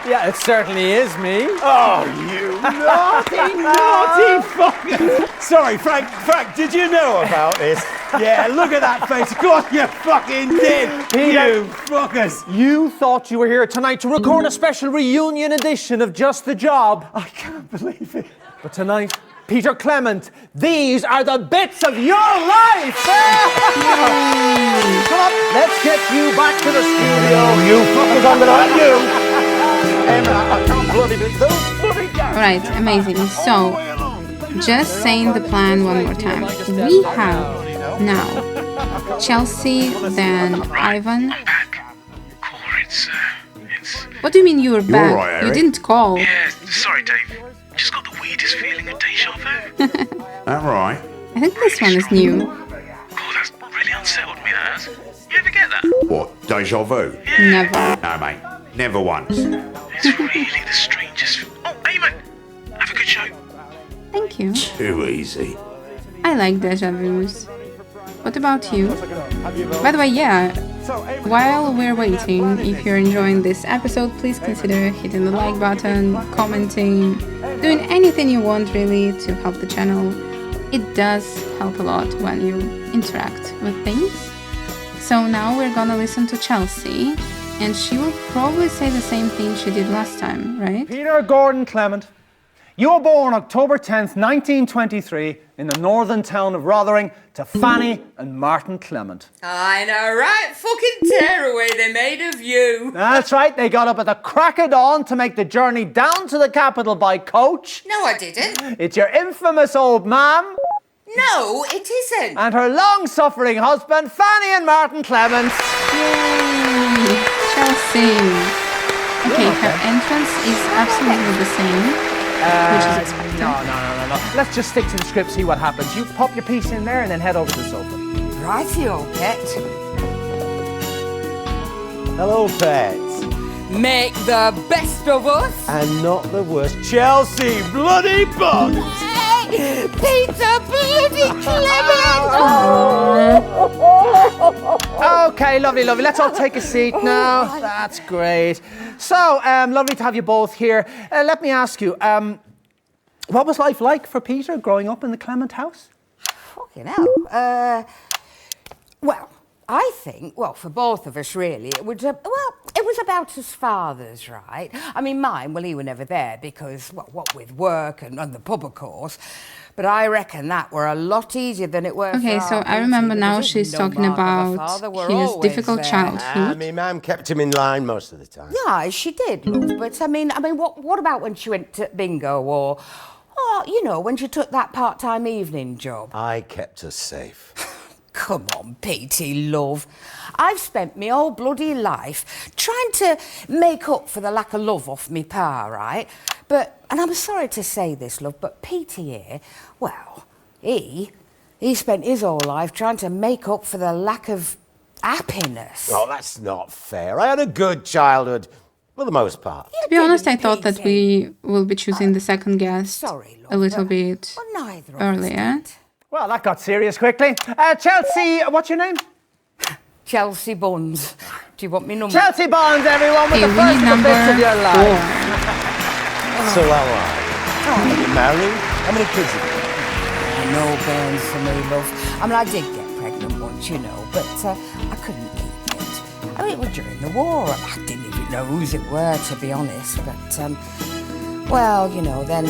Speaker 5: Yeah, it certainly is me.
Speaker 6: Oh, you naughty, naughty fucker. Sorry, Frank, did you know about this? Yeah, look at that face. Of course you fucking did.
Speaker 5: Peter,
Speaker 6: you fuckers.
Speaker 5: You thought you were here tonight to record a special reunion edition of Just the Job.
Speaker 6: I can't believe it.
Speaker 5: But tonight, Peter Clement, these are the bits of your life! Come on, let's get you back to the studio.
Speaker 6: You fuckers, I'm gonna hurt you. Emma, I can't bloody believe those bloody guys.
Speaker 1: Right, amazing. So, just saying the plan one more time. We have now Chelsea, then Ivan. What do you mean you were back?
Speaker 3: All right,
Speaker 1: you
Speaker 3: Eric?
Speaker 1: didn't call.
Speaker 18: Yeah, sorry, Dave. Just got the weirdest feeling of deja vu.
Speaker 3: That right?
Speaker 1: I think this one is new.
Speaker 18: Oh, that's really unsettled me, that has. You ever get that?
Speaker 3: What, deja vu?
Speaker 1: Never.
Speaker 3: No, mate. Never once.
Speaker 18: It's really the strangest. Oh, Eamon! Have a good show.
Speaker 1: Thank you.
Speaker 3: Too easy.
Speaker 1: I like deja vus. What about you? By the way, yeah, while we're waiting, if you're enjoying this episode, please consider hitting the like button, commenting, doing anything you want really to help the channel. It does help a lot when you interact with things. So now we're gonna listen to Chelsea, and she will probably say the same thing she did last time, right?
Speaker 5: Peter Gordon Clement, you were born October 10th, 1923, in the northern town of Rotherham to Fanny and Martin Clement.
Speaker 10: I know, right? Fucking tearaway they made of you.
Speaker 5: That's right, they got up at the crack of dawn to make the journey down to the capital by coach.
Speaker 10: No, I didn't.
Speaker 5: It's your infamous old mam.
Speaker 10: No, it isn't.
Speaker 5: And her long-suffering husband, Fanny and Martin Clement.
Speaker 1: Yay! Chelsea! Okay, her entrance is absolutely the same. Which is expected.
Speaker 5: No. Let's just stick to the script, see what happens. You pop your piece in there and then head over to the sofa.
Speaker 10: Righty, old pet.
Speaker 6: Hello, pets.
Speaker 10: Make the best of us.
Speaker 15: And not the worst.
Speaker 6: Chelsea bloody Buns.
Speaker 19: Peter bloody Clement!
Speaker 5: Okay, lovely, lovely. Let's all take a seat now. That's great. So, lovely to have you both here. Let me ask you, what was life like for Peter growing up in the Clement house?
Speaker 19: Fucking hell. Well, I think, well, for both of us, really, it was about his father's, right? I mean, mine, well, he were never there because, well, what with work and the pub, of course. But I reckon that were a lot easier than it were
Speaker 1: Okay,
Speaker 19: for
Speaker 1: so
Speaker 19: our
Speaker 1: I remember
Speaker 19: Peter,
Speaker 1: now
Speaker 19: because
Speaker 1: she's
Speaker 19: no
Speaker 1: talking
Speaker 19: mark of a
Speaker 1: about
Speaker 19: father, were
Speaker 1: his
Speaker 19: always
Speaker 1: difficult
Speaker 19: there.
Speaker 1: childhood.
Speaker 15: My mum kept him in line most of the time.
Speaker 19: Yeah, she did, love. But I mean, what about when she went to bingo or, you know, when she took that part-time evening job?
Speaker 15: I kept her safe.
Speaker 19: Come on, Petey, love. I've spent my whole bloody life trying to make up for the lack of love off me pa, right? But, and I'm sorry to say this, love, but Petey here, well, he spent his whole life trying to make up for the lack of happiness.
Speaker 15: Oh, that's not fair. I had a good childhood, for the most part.
Speaker 1: To be honest, I thought that we will be choosing the second guest a little bit earlier.
Speaker 5: Well, that got serious quickly. Chelsea, what's your name?
Speaker 19: Chelsea Buns. Do you want me number?
Speaker 5: Chelsea Buns, everyone, with
Speaker 1: Okay,
Speaker 5: the
Speaker 1: we
Speaker 5: first
Speaker 1: need
Speaker 5: of the bits of your
Speaker 1: number
Speaker 5: life.
Speaker 15: So how are you? Are you married? How many kids have you got?
Speaker 19: No burns for me, love. I mean, I did get pregnant once, you know, but I couldn't keep it. I mean, it was during the war. I didn't even know whose it were, to be honest. But, well, you know, then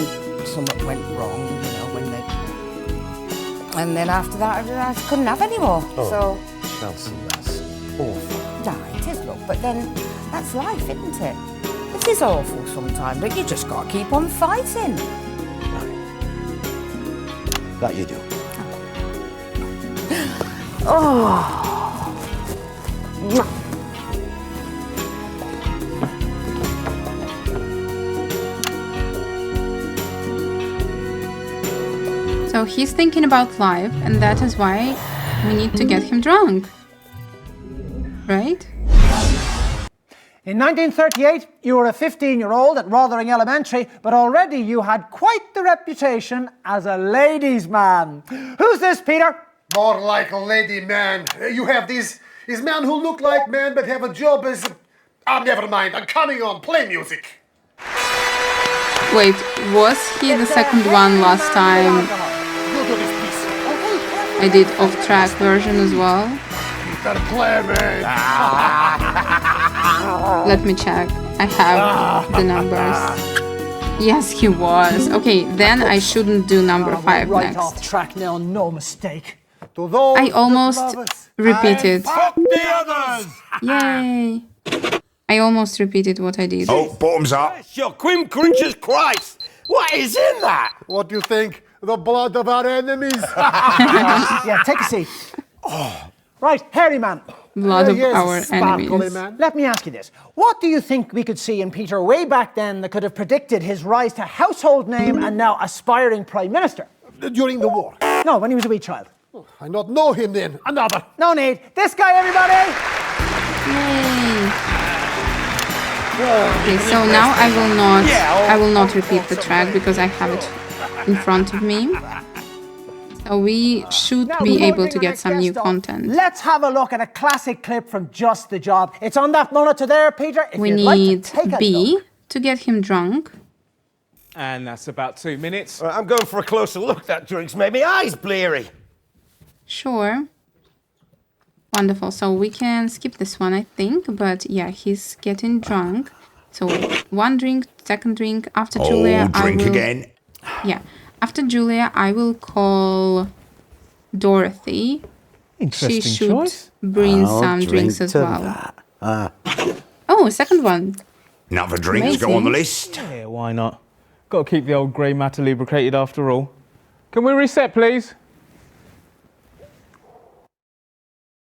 Speaker 19: something went wrong, you know, when they... And then after that, I couldn't have any more, so...
Speaker 15: Chelsea, that's awful.
Speaker 19: Yeah, it is, love, but then that's life, isn't it? It is awful sometimes, but you just got to keep on fighting.
Speaker 15: That you do.
Speaker 1: So he's thinking about life, and that is why we need to get him drunk. Right?
Speaker 5: In 1938, you were a 15-year-old at Rotherham Elementary, but already you had quite the reputation as a ladies' man. Who's this, Peter?
Speaker 12: More like a lady man. You have these men who look like men but have a job as... never mind, I'm coming on, play music.
Speaker 1: Wait, was he the second one last time? I did off-track version as well.
Speaker 12: You better play me.
Speaker 1: Let me check. I have the numbers. Yes, he was. Okay, then I shouldn't do number 5
Speaker 5: right
Speaker 1: next.
Speaker 5: off track now, no mistake.
Speaker 1: I almost repeated.
Speaker 12: Fuck the others!
Speaker 1: Yay! I almost repeated what I did.
Speaker 3: Oh, bottoms up.
Speaker 12: Your Quim Crunches Christ! What is in that? What do you think? The blood of our enemies?
Speaker 5: Yeah, take a seat. Right, hairy man.
Speaker 1: Blood of
Speaker 12: yes,
Speaker 1: our
Speaker 12: sparkly
Speaker 1: enemies.
Speaker 12: man.
Speaker 5: Let me ask you this. What do you think we could see in Peter way back then that could have predicted his rise to household name and now aspiring Prime Minister?
Speaker 12: During the war.
Speaker 5: No, when he was a wee child.
Speaker 12: I not know him then. Another.
Speaker 5: No need. This guy, everybody!
Speaker 1: Yay! Okay, so now I will not repeat the track because I have it in front of me. So we should be able to get some new content.
Speaker 5: Let's have a look at a classic clip from Just the Job. It's on that monitor there, Peter. If
Speaker 1: We
Speaker 5: you'd like
Speaker 1: need
Speaker 5: to take a
Speaker 1: B
Speaker 5: look.
Speaker 1: to get him drunk.
Speaker 4: And that's about 2 minutes.
Speaker 15: I'm going for a closer look. That drink's made me eyes bleary.
Speaker 1: Sure. Wonderful. So we can skip this one, I think. But yeah, he's getting drunk. So 1 drink, 2nd drink. After Julia,
Speaker 3: drink
Speaker 1: I will...
Speaker 3: again.
Speaker 1: Yeah. After Julia, I will call Dorothy.
Speaker 11: Interesting
Speaker 1: she should
Speaker 11: choice.
Speaker 1: bring some drinks as well. Oh, a 2nd one.
Speaker 3: Another drinks go on the
Speaker 1: Amazing.
Speaker 3: list.
Speaker 4: Yeah, why not? Got to keep the old grey matter lubricated after all. Can we reset, please?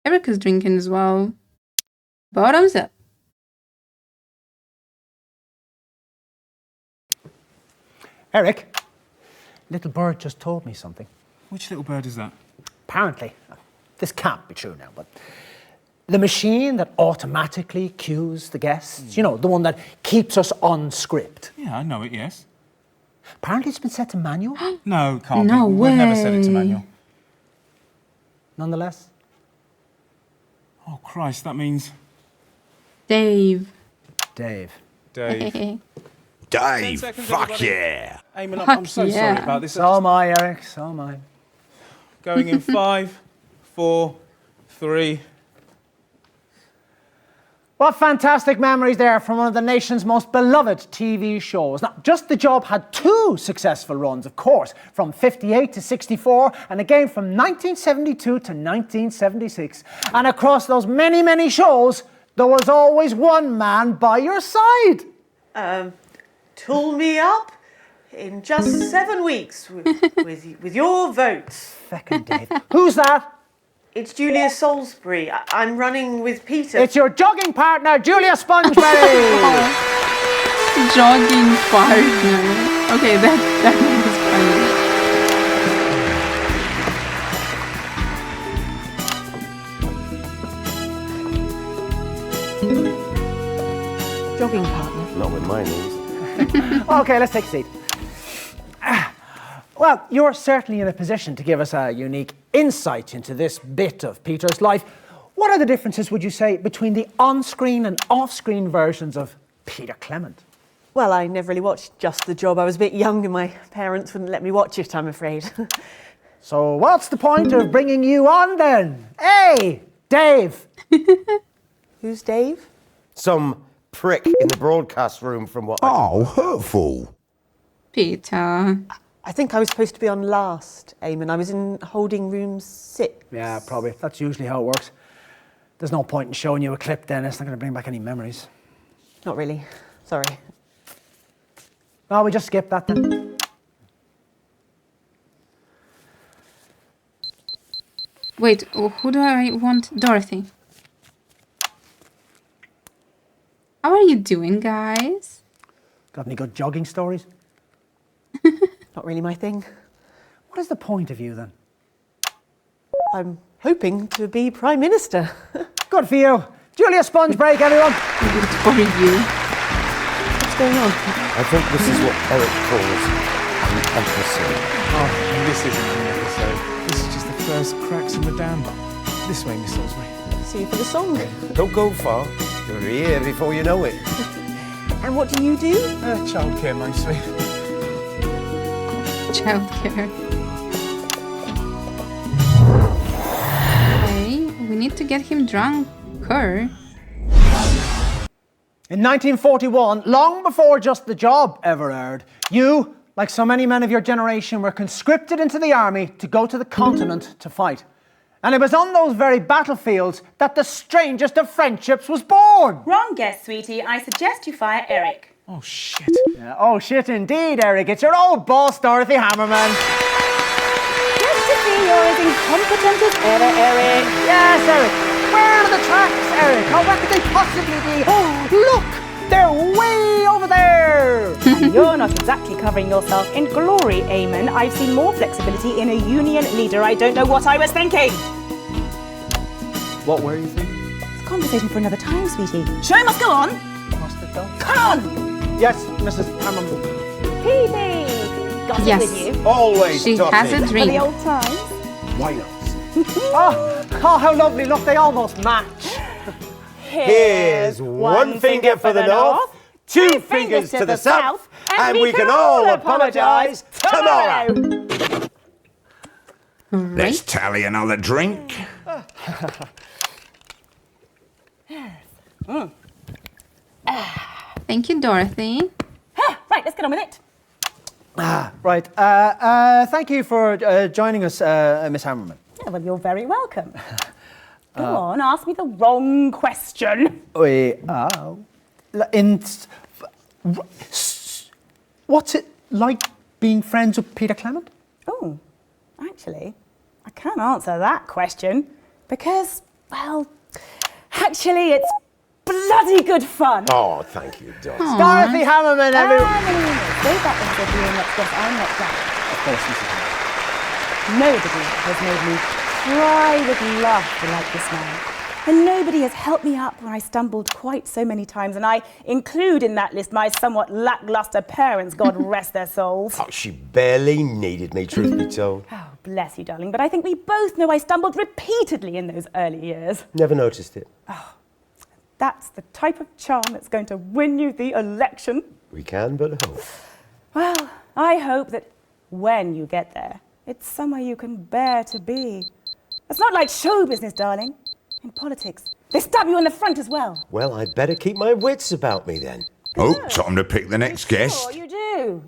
Speaker 1: Eric is drinking as well. Bottoms up.
Speaker 5: Eric, little bird just told me something.
Speaker 4: Which little bird is that?
Speaker 5: Apparently, this can't be true now, but the machine that automatically cues the guests, you know, the one that keeps us on script.
Speaker 4: Yeah, I know it, yes.
Speaker 5: Apparently it's been set to manual.
Speaker 4: No, can't
Speaker 1: No
Speaker 4: be. We've never set it to
Speaker 1: way.
Speaker 4: manual.
Speaker 5: Nonetheless.
Speaker 4: Oh, Christ, that means...
Speaker 1: Dave.
Speaker 5: Dave.
Speaker 4: Dave.
Speaker 3: Dave,
Speaker 4: 10 seconds,
Speaker 3: fuck
Speaker 4: everybody.
Speaker 3: yeah.
Speaker 4: Eamon,
Speaker 1: Fuck
Speaker 4: I'm so
Speaker 1: yeah.
Speaker 4: sorry about this.
Speaker 5: So am I, Eric, so am I.
Speaker 4: Going in 5, 4, 3...
Speaker 5: What fantastic memories there from one of the nation's most beloved TV shows. Now, Just the Job had 2 successful runs, of course, from 58 to 64, and again from 1972 to 1976. And across those many, many shows, there was always one man by your side.
Speaker 16: Tool me up in just 7 weeks with your votes.
Speaker 5: Feckin' Dave. Who's that?
Speaker 16: It's Julia Salisbury. I'm running with Peter.
Speaker 5: It's your jogging partner, Julia Spongeberry.
Speaker 1: Jogging partner. Okay, that was funny.
Speaker 16: Jogging partner.
Speaker 15: Not with my knees.
Speaker 5: Okay, let's take a seat. Well, you're certainly in a position to give us a unique insight into this bit of Peter's life. What are the differences, would you say, between the on-screen and off-screen versions of Peter Clement?
Speaker 16: Well, I never really watched Just the Job. I was a bit young and my parents wouldn't let me watch it, I'm afraid.
Speaker 5: So what's the point of bringing you on then? Hey, Dave!
Speaker 16: Who's Dave?
Speaker 15: Some prick in the broadcast room from what
Speaker 3: Oh, hurtful.
Speaker 1: Peter.
Speaker 16: I think I was supposed to be on last, Eamon. I was in holding room 6.
Speaker 5: Yeah, probably. That's usually how it works. There's no point in showing you a clip then. It's not going to bring back any memories.
Speaker 16: Not really. Sorry.
Speaker 5: No, we just skip that then.
Speaker 1: Wait, who do I want? Dorothy. How are you doing, guys?
Speaker 5: Got any good jogging stories?
Speaker 16: Not really my thing.
Speaker 5: What is the point of you then?
Speaker 16: I'm hoping to be Prime Minister.
Speaker 5: Good for you. Julia Sponge break, everyone.
Speaker 1: Good for you.
Speaker 16: What's going on?
Speaker 15: I think this is what Eric calls an episode.
Speaker 4: Oh, this isn't an episode. This is just the first cracks in the dam. This way, Miss Salisbury.
Speaker 16: See you for the song.
Speaker 15: Don't go far. You'll be here before you know it.
Speaker 16: And what do you do?
Speaker 4: Childcare mostly.
Speaker 1: Childcare. Okay, we need to get him drunker.
Speaker 5: In 1941, long before Just the Job ever aired, you, like so many men of your generation, were conscripted into the army to go to the continent to fight. And it was on those very battlefields that the strangest of friendships was born.
Speaker 7: Wrong guess, sweetie. I suggest you fire Eric.
Speaker 4: Oh, shit.
Speaker 5: Yeah, oh, shit indeed, Eric. It's your old boss, Dorothy Hammermann.
Speaker 7: Just to see you're as incompetent as ever, Eric.
Speaker 5: Yes, Eric. Where are the tracks, Eric? Oh, where could they possibly be? Oh, look! They're way over there!
Speaker 7: And you're not exactly covering yourself in glory, Eamon. I've seen more flexibility in a union leader. I don't know what I was thinking.
Speaker 5: What were you thinking?
Speaker 7: It's a conversation for another time, sweetie. Show must go on.
Speaker 5: Must it though?
Speaker 7: Come on!
Speaker 5: Yes, Mrs. Hammermann.
Speaker 7: Phoebe! Got
Speaker 1: Yes.
Speaker 7: it with you.
Speaker 15: Always
Speaker 1: She
Speaker 15: Dotty.
Speaker 1: has a
Speaker 7: For the
Speaker 1: drink.
Speaker 7: old times.
Speaker 15: Why not?
Speaker 5: Oh, how lovely. Look, they almost match.
Speaker 15: Here's one finger for the north, 2 fingers to the south, and we can all apologise tomorrow.
Speaker 3: Let's tally another drink.
Speaker 1: Thank you, Dorothy.
Speaker 7: Right, let's get on with it.
Speaker 5: Right. Thank you for joining us, Miss Hammermann.
Speaker 7: Yeah, well, you're very welcome. Go on, ask me the wrong question.
Speaker 5: What's it like being friends with Peter Clement?
Speaker 7: Oh, actually, I can't answer that question because, well, actually, it's bloody good fun.
Speaker 15: Oh, thank you, Dot.
Speaker 5: Dorothy Hammermann, everyone.
Speaker 7: No. Say that interview next because I'm not done.
Speaker 5: Of course, Mrs. Hammermann.
Speaker 7: Nobody has made me cry with laughter like this man. And nobody has helped me up when I stumbled quite so many times, and I include in that list my somewhat lacklustre parents, God rest their souls.
Speaker 15: Oh, she barely needed me, truth be told.
Speaker 7: Oh, bless you, darling, but I think we both know I stumbled repeatedly in those early years.
Speaker 15: Never noticed it.
Speaker 7: Oh, that's the type of charm that's going to win you the election.
Speaker 15: We can but hope.
Speaker 7: Well, I hope that when you get there, it's somewhere you can bear to be. It's not like show business, darling. In politics, they stab you in the front as well.
Speaker 15: Well, I'd better keep my wits about me then.
Speaker 3: Oh, time to pick the next guest.
Speaker 7: Sure you do.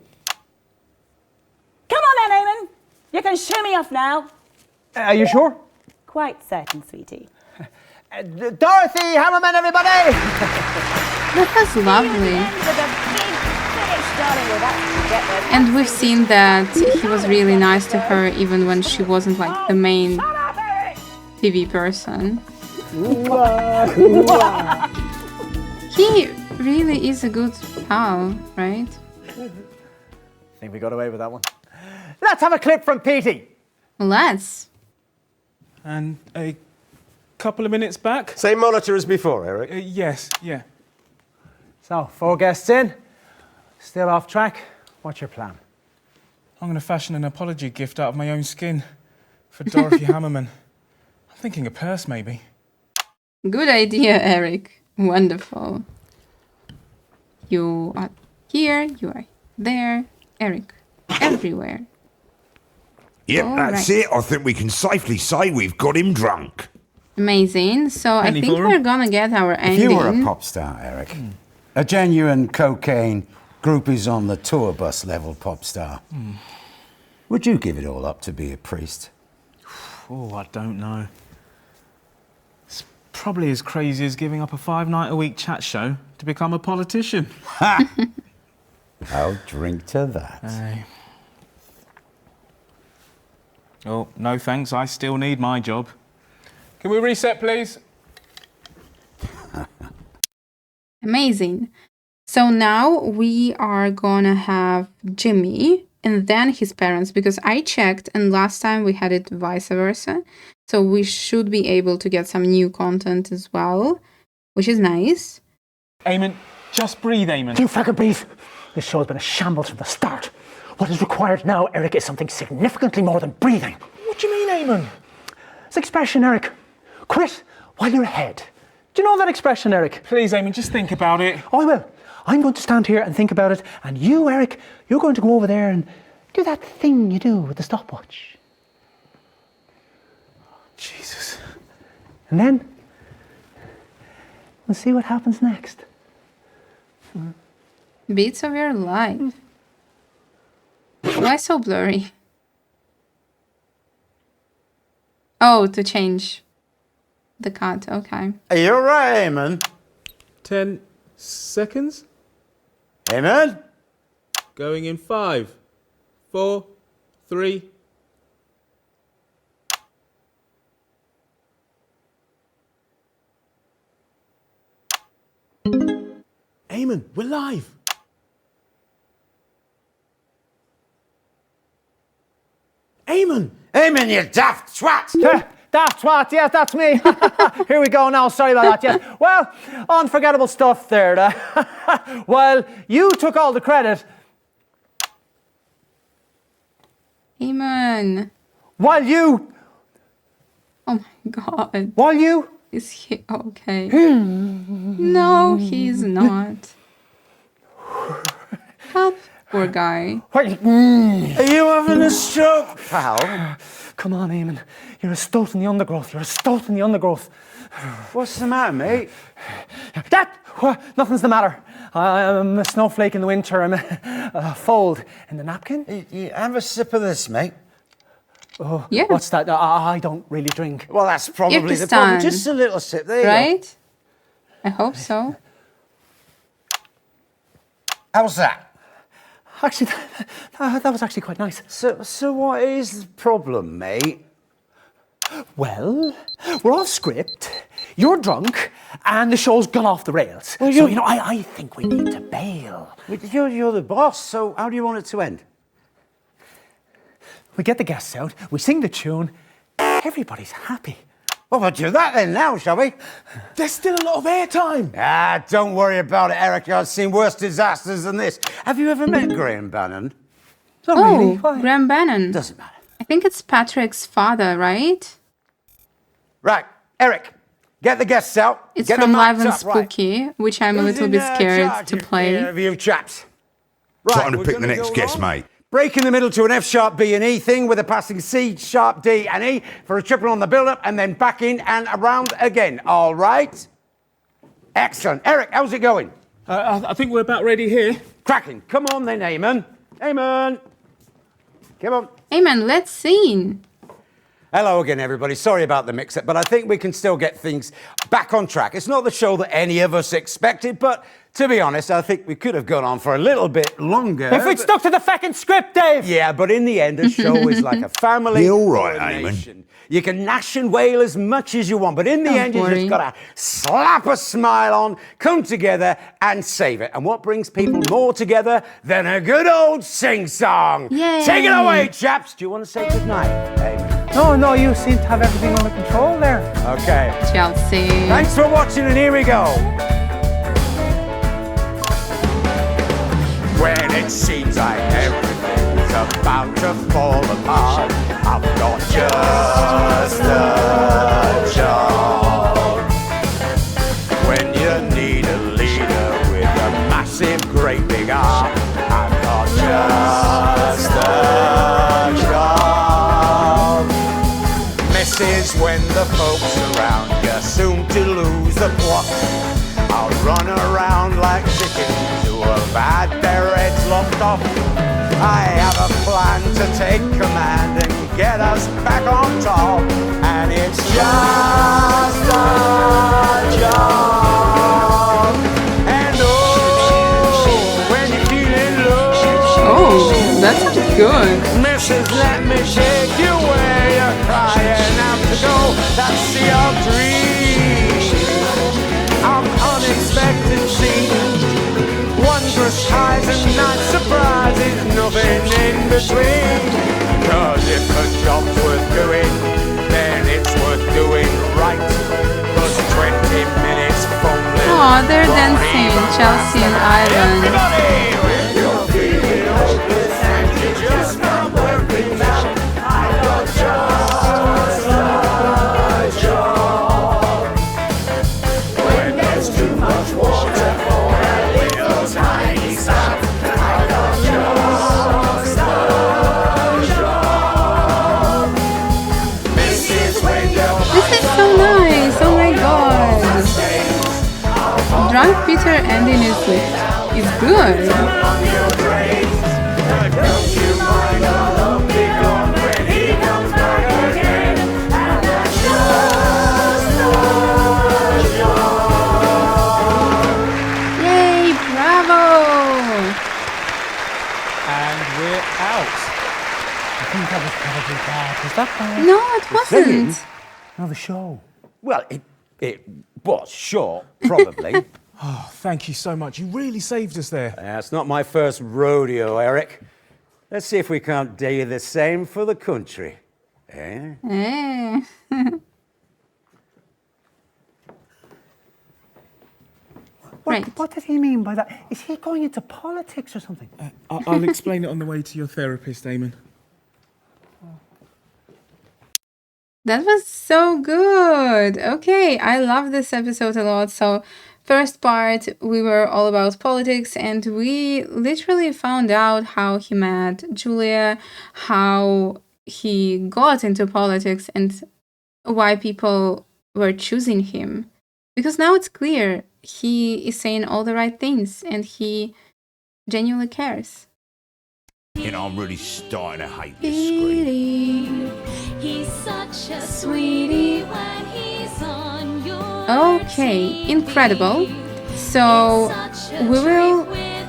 Speaker 7: Come on then, Eamon. You can show me off now.
Speaker 5: Are you sure?
Speaker 7: Quite certain, sweetie.
Speaker 5: Dorothy Hammermann, everybody!
Speaker 1: That was lovely. And we've seen that he was really nice to her even when she wasn't like the main TV person. He really is a good pal, right?
Speaker 5: I think we got away with that one. Let's have a clip from Petey.
Speaker 1: Let's.
Speaker 4: And a couple of minutes back.
Speaker 15: Same monitor as before, Eric?
Speaker 4: Yes, yeah.
Speaker 5: So, 4 guests in. Still off track. What's your plan?
Speaker 4: I'm going to fashion an apology gift out of my own skin for Dorothy Hammermann. I'm thinking a purse, maybe.
Speaker 1: Good idea, Eric. Wonderful. You are here, you are there. Eric, everywhere.
Speaker 3: Yep,
Speaker 1: All
Speaker 3: that's
Speaker 1: right.
Speaker 3: it. I think we can safely say we've got him drunk.
Speaker 1: Amazing. So I think we're gonna get our
Speaker 6: If
Speaker 1: ending.
Speaker 6: you were a pop star, Eric, a genuine cocaine, groupies on the tour bus level pop star, would you give it all up to be a priest?
Speaker 4: Oh, I don't know. It's probably as crazy as giving up a 5-night-a-week chat show to become a politician.
Speaker 6: Ha! I'll drink to that.
Speaker 4: Aye. Oh, no thanks, I still need my job. Can we reset, please?
Speaker 1: Amazing. So now we are gonna have Jimmy and then his parents, because I checked and last time we had it vice versa. So we should be able to get some new content as well, which is nice.
Speaker 4: Eamon, just breathe, Eamon.
Speaker 2: You fucking breathe. This show has been a shambles from the start. What is required now, Eric, is something significantly more than breathing.
Speaker 4: What do you mean, Eamon?
Speaker 2: It's expression, Eric. Quit while you're ahead. Do you know that expression, Eric?
Speaker 4: Please, Eamon, just think about it.
Speaker 2: I will. I'm going to stand here and think about it, and you, Eric, you're going to go over there and do that thing you do with the stopwatch.
Speaker 4: Jesus.
Speaker 2: And then we'll see what happens next.
Speaker 1: Beats of your life. Why so blurry? Oh, to change the cut, okay.
Speaker 6: Are you all right, Eamon?
Speaker 4: 10 seconds.
Speaker 6: Eamon?
Speaker 4: Going in 5, 4, 3. Eamon, we're live. Eamon!
Speaker 6: Eamon, you daft twat!
Speaker 5: Daft twat, yes, that's me. Here we go now, sorry about that, yes. Well, unforgettable stuff there. While you took all the credit.
Speaker 1: Eamon.
Speaker 5: While you...
Speaker 1: Oh my god.
Speaker 5: While you...
Speaker 1: Is he okay? No, he's not. Help, poor guy.
Speaker 6: Are you having a stroke, pal?
Speaker 2: Come on, Eamon. You're a stoat in the undergrowth. You're a stoat in the undergrowth.
Speaker 6: What's the matter, mate?
Speaker 2: Nothing's the matter. I'm a snowflake in the winter. I'm a fold in the napkin.
Speaker 6: You have a sip of this, mate.
Speaker 2: Oh,
Speaker 1: yeah.
Speaker 2: What's that? I don't really drink.
Speaker 6: Well, that's probably the problem. Just a little sip. There you
Speaker 1: right?
Speaker 6: go.
Speaker 1: I hope so.
Speaker 6: How's that?
Speaker 2: Actually, that was actually quite nice.
Speaker 6: So what is the problem, mate?
Speaker 2: Well, we're off script, you're drunk, and the show's gone off the rails.
Speaker 6: Well,
Speaker 2: so, I think we need to bail.
Speaker 6: You're the boss, so how do you want it to end?
Speaker 2: We get the guests out, we sing the tune, everybody's happy.
Speaker 6: Well, we'll do that then now, shall we?
Speaker 11: There's still a lot of airtime.
Speaker 6: Ah, don't worry about it, Eric. I've seen worse disasters than this. Have you ever met Graham Bannon?
Speaker 1: Oh, really? Graham Bannon.
Speaker 6: Doesn't matter.
Speaker 1: I think it's Patrick's father, right?
Speaker 6: Right, Eric, get the guests out.
Speaker 1: It's
Speaker 6: get
Speaker 1: from
Speaker 6: them
Speaker 1: Live and
Speaker 6: mic'd up, right.
Speaker 1: Spooky, which I'm a
Speaker 6: Who's
Speaker 1: little
Speaker 6: in,
Speaker 1: bit scared
Speaker 6: charge
Speaker 1: to play.
Speaker 6: of you chaps? Right,
Speaker 3: Trying to
Speaker 6: we're
Speaker 3: pick the
Speaker 6: gonna
Speaker 3: next
Speaker 6: go
Speaker 3: guest,
Speaker 6: along.
Speaker 3: mate.
Speaker 6: Break in the middle to an F sharp B and E thing with a passing C sharp D and E for a triple on the build-up and then back in and around again. All right? Excellent. Eric, how's it going?
Speaker 4: I think we're about ready here.
Speaker 6: Cracking. Come on then, Eamon. Eamon. Come on.
Speaker 1: Eamon, let's sing.
Speaker 6: Hello again, everybody. Sorry about the mix-up, but I think we can still get things back on track. It's not the show that any of us expected, but to be honest, I think we could have gone on for a little bit longer.
Speaker 5: If we'd stuck to the fucking script, Dave!
Speaker 6: Yeah, but in the end, a show is like a family.
Speaker 3: You're all right,
Speaker 6: or a
Speaker 3: Eamon.
Speaker 6: nation. You can gnash and wail as much as you want, but in the
Speaker 1: Don't
Speaker 6: end, you
Speaker 1: worry.
Speaker 6: just gotta slap a smile on, come together, and save it. And what brings people more together than a good old sing-song?
Speaker 1: Yay.
Speaker 6: Take it away, chaps. Do you want to say goodnight, Eamon?
Speaker 5: No, you seem to have everything under control there.
Speaker 6: Okay.
Speaker 1: Chelsea.
Speaker 6: Thanks for watching, and here we go. When it seems like everything's about to fall apart, I've got just the job. When you need a leader with a massive, great big arm, I've got just the job. Messes when the folks around you soon to lose the plot. I'll run around like chickens who have had their heads lopped off. I have a plan to take command and get us back on top. And it's just a job. And oh, when you're feeling low.
Speaker 1: Oh, that sounds good.
Speaker 6: Mrs. Let me take you where you're crying out to go. That's the old dream of unexpected scenes, wondrous highs and night surprises, nothing in between. Cause if a job's worth doing, then it's worth doing right. Plus 20 minutes fumbling.
Speaker 1: Oh, they're dancing, Chelsea and Ivan.
Speaker 6: Everybody, when you're feeling hopeless and you're just not working out, I got just a job. When there's too much water for a little tiny sap, I got just a job. This is when you're
Speaker 1: This is so nice. Oh my god. Drunk Peter ending his lift is good.
Speaker 6: on your grave. Don't you mind a lumpy gun when he comes back again? And that's just a job.
Speaker 1: Yay, bravo!
Speaker 4: And we're out.
Speaker 5: I think that was probably bad. Was that bad?
Speaker 1: No, it wasn't.
Speaker 5: No, the show.
Speaker 6: Well, it was short, probably.
Speaker 11: Oh, thank you so much. You really saved us there.
Speaker 6: It's not my first rodeo, Eric. Let's see if we can't do the same for the country. Eh?
Speaker 1: Eh.
Speaker 5: What did he mean by that? Is he going into politics or something?
Speaker 11: I'll explain it on the way to your therapist, Eamon.
Speaker 1: That was so good. Okay, I love this episode a lot. So, first part, we were all about politics, and we literally found out how he met Julia, how he got into politics, and why people were choosing him. Because now it's clear he is saying all the right things, and he genuinely cares.
Speaker 3: You know, I'm really starting to hate this screen.
Speaker 23: He's such a sweetie when he's on your
Speaker 1: Okay, incredible. So we will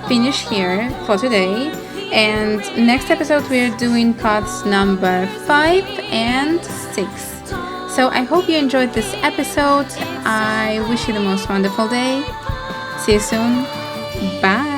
Speaker 1: finish here for today. And next episode we're doing cuts number 5 and 6. So I hope you enjoyed this episode. I wish you the most wonderful day. See you soon. Bye.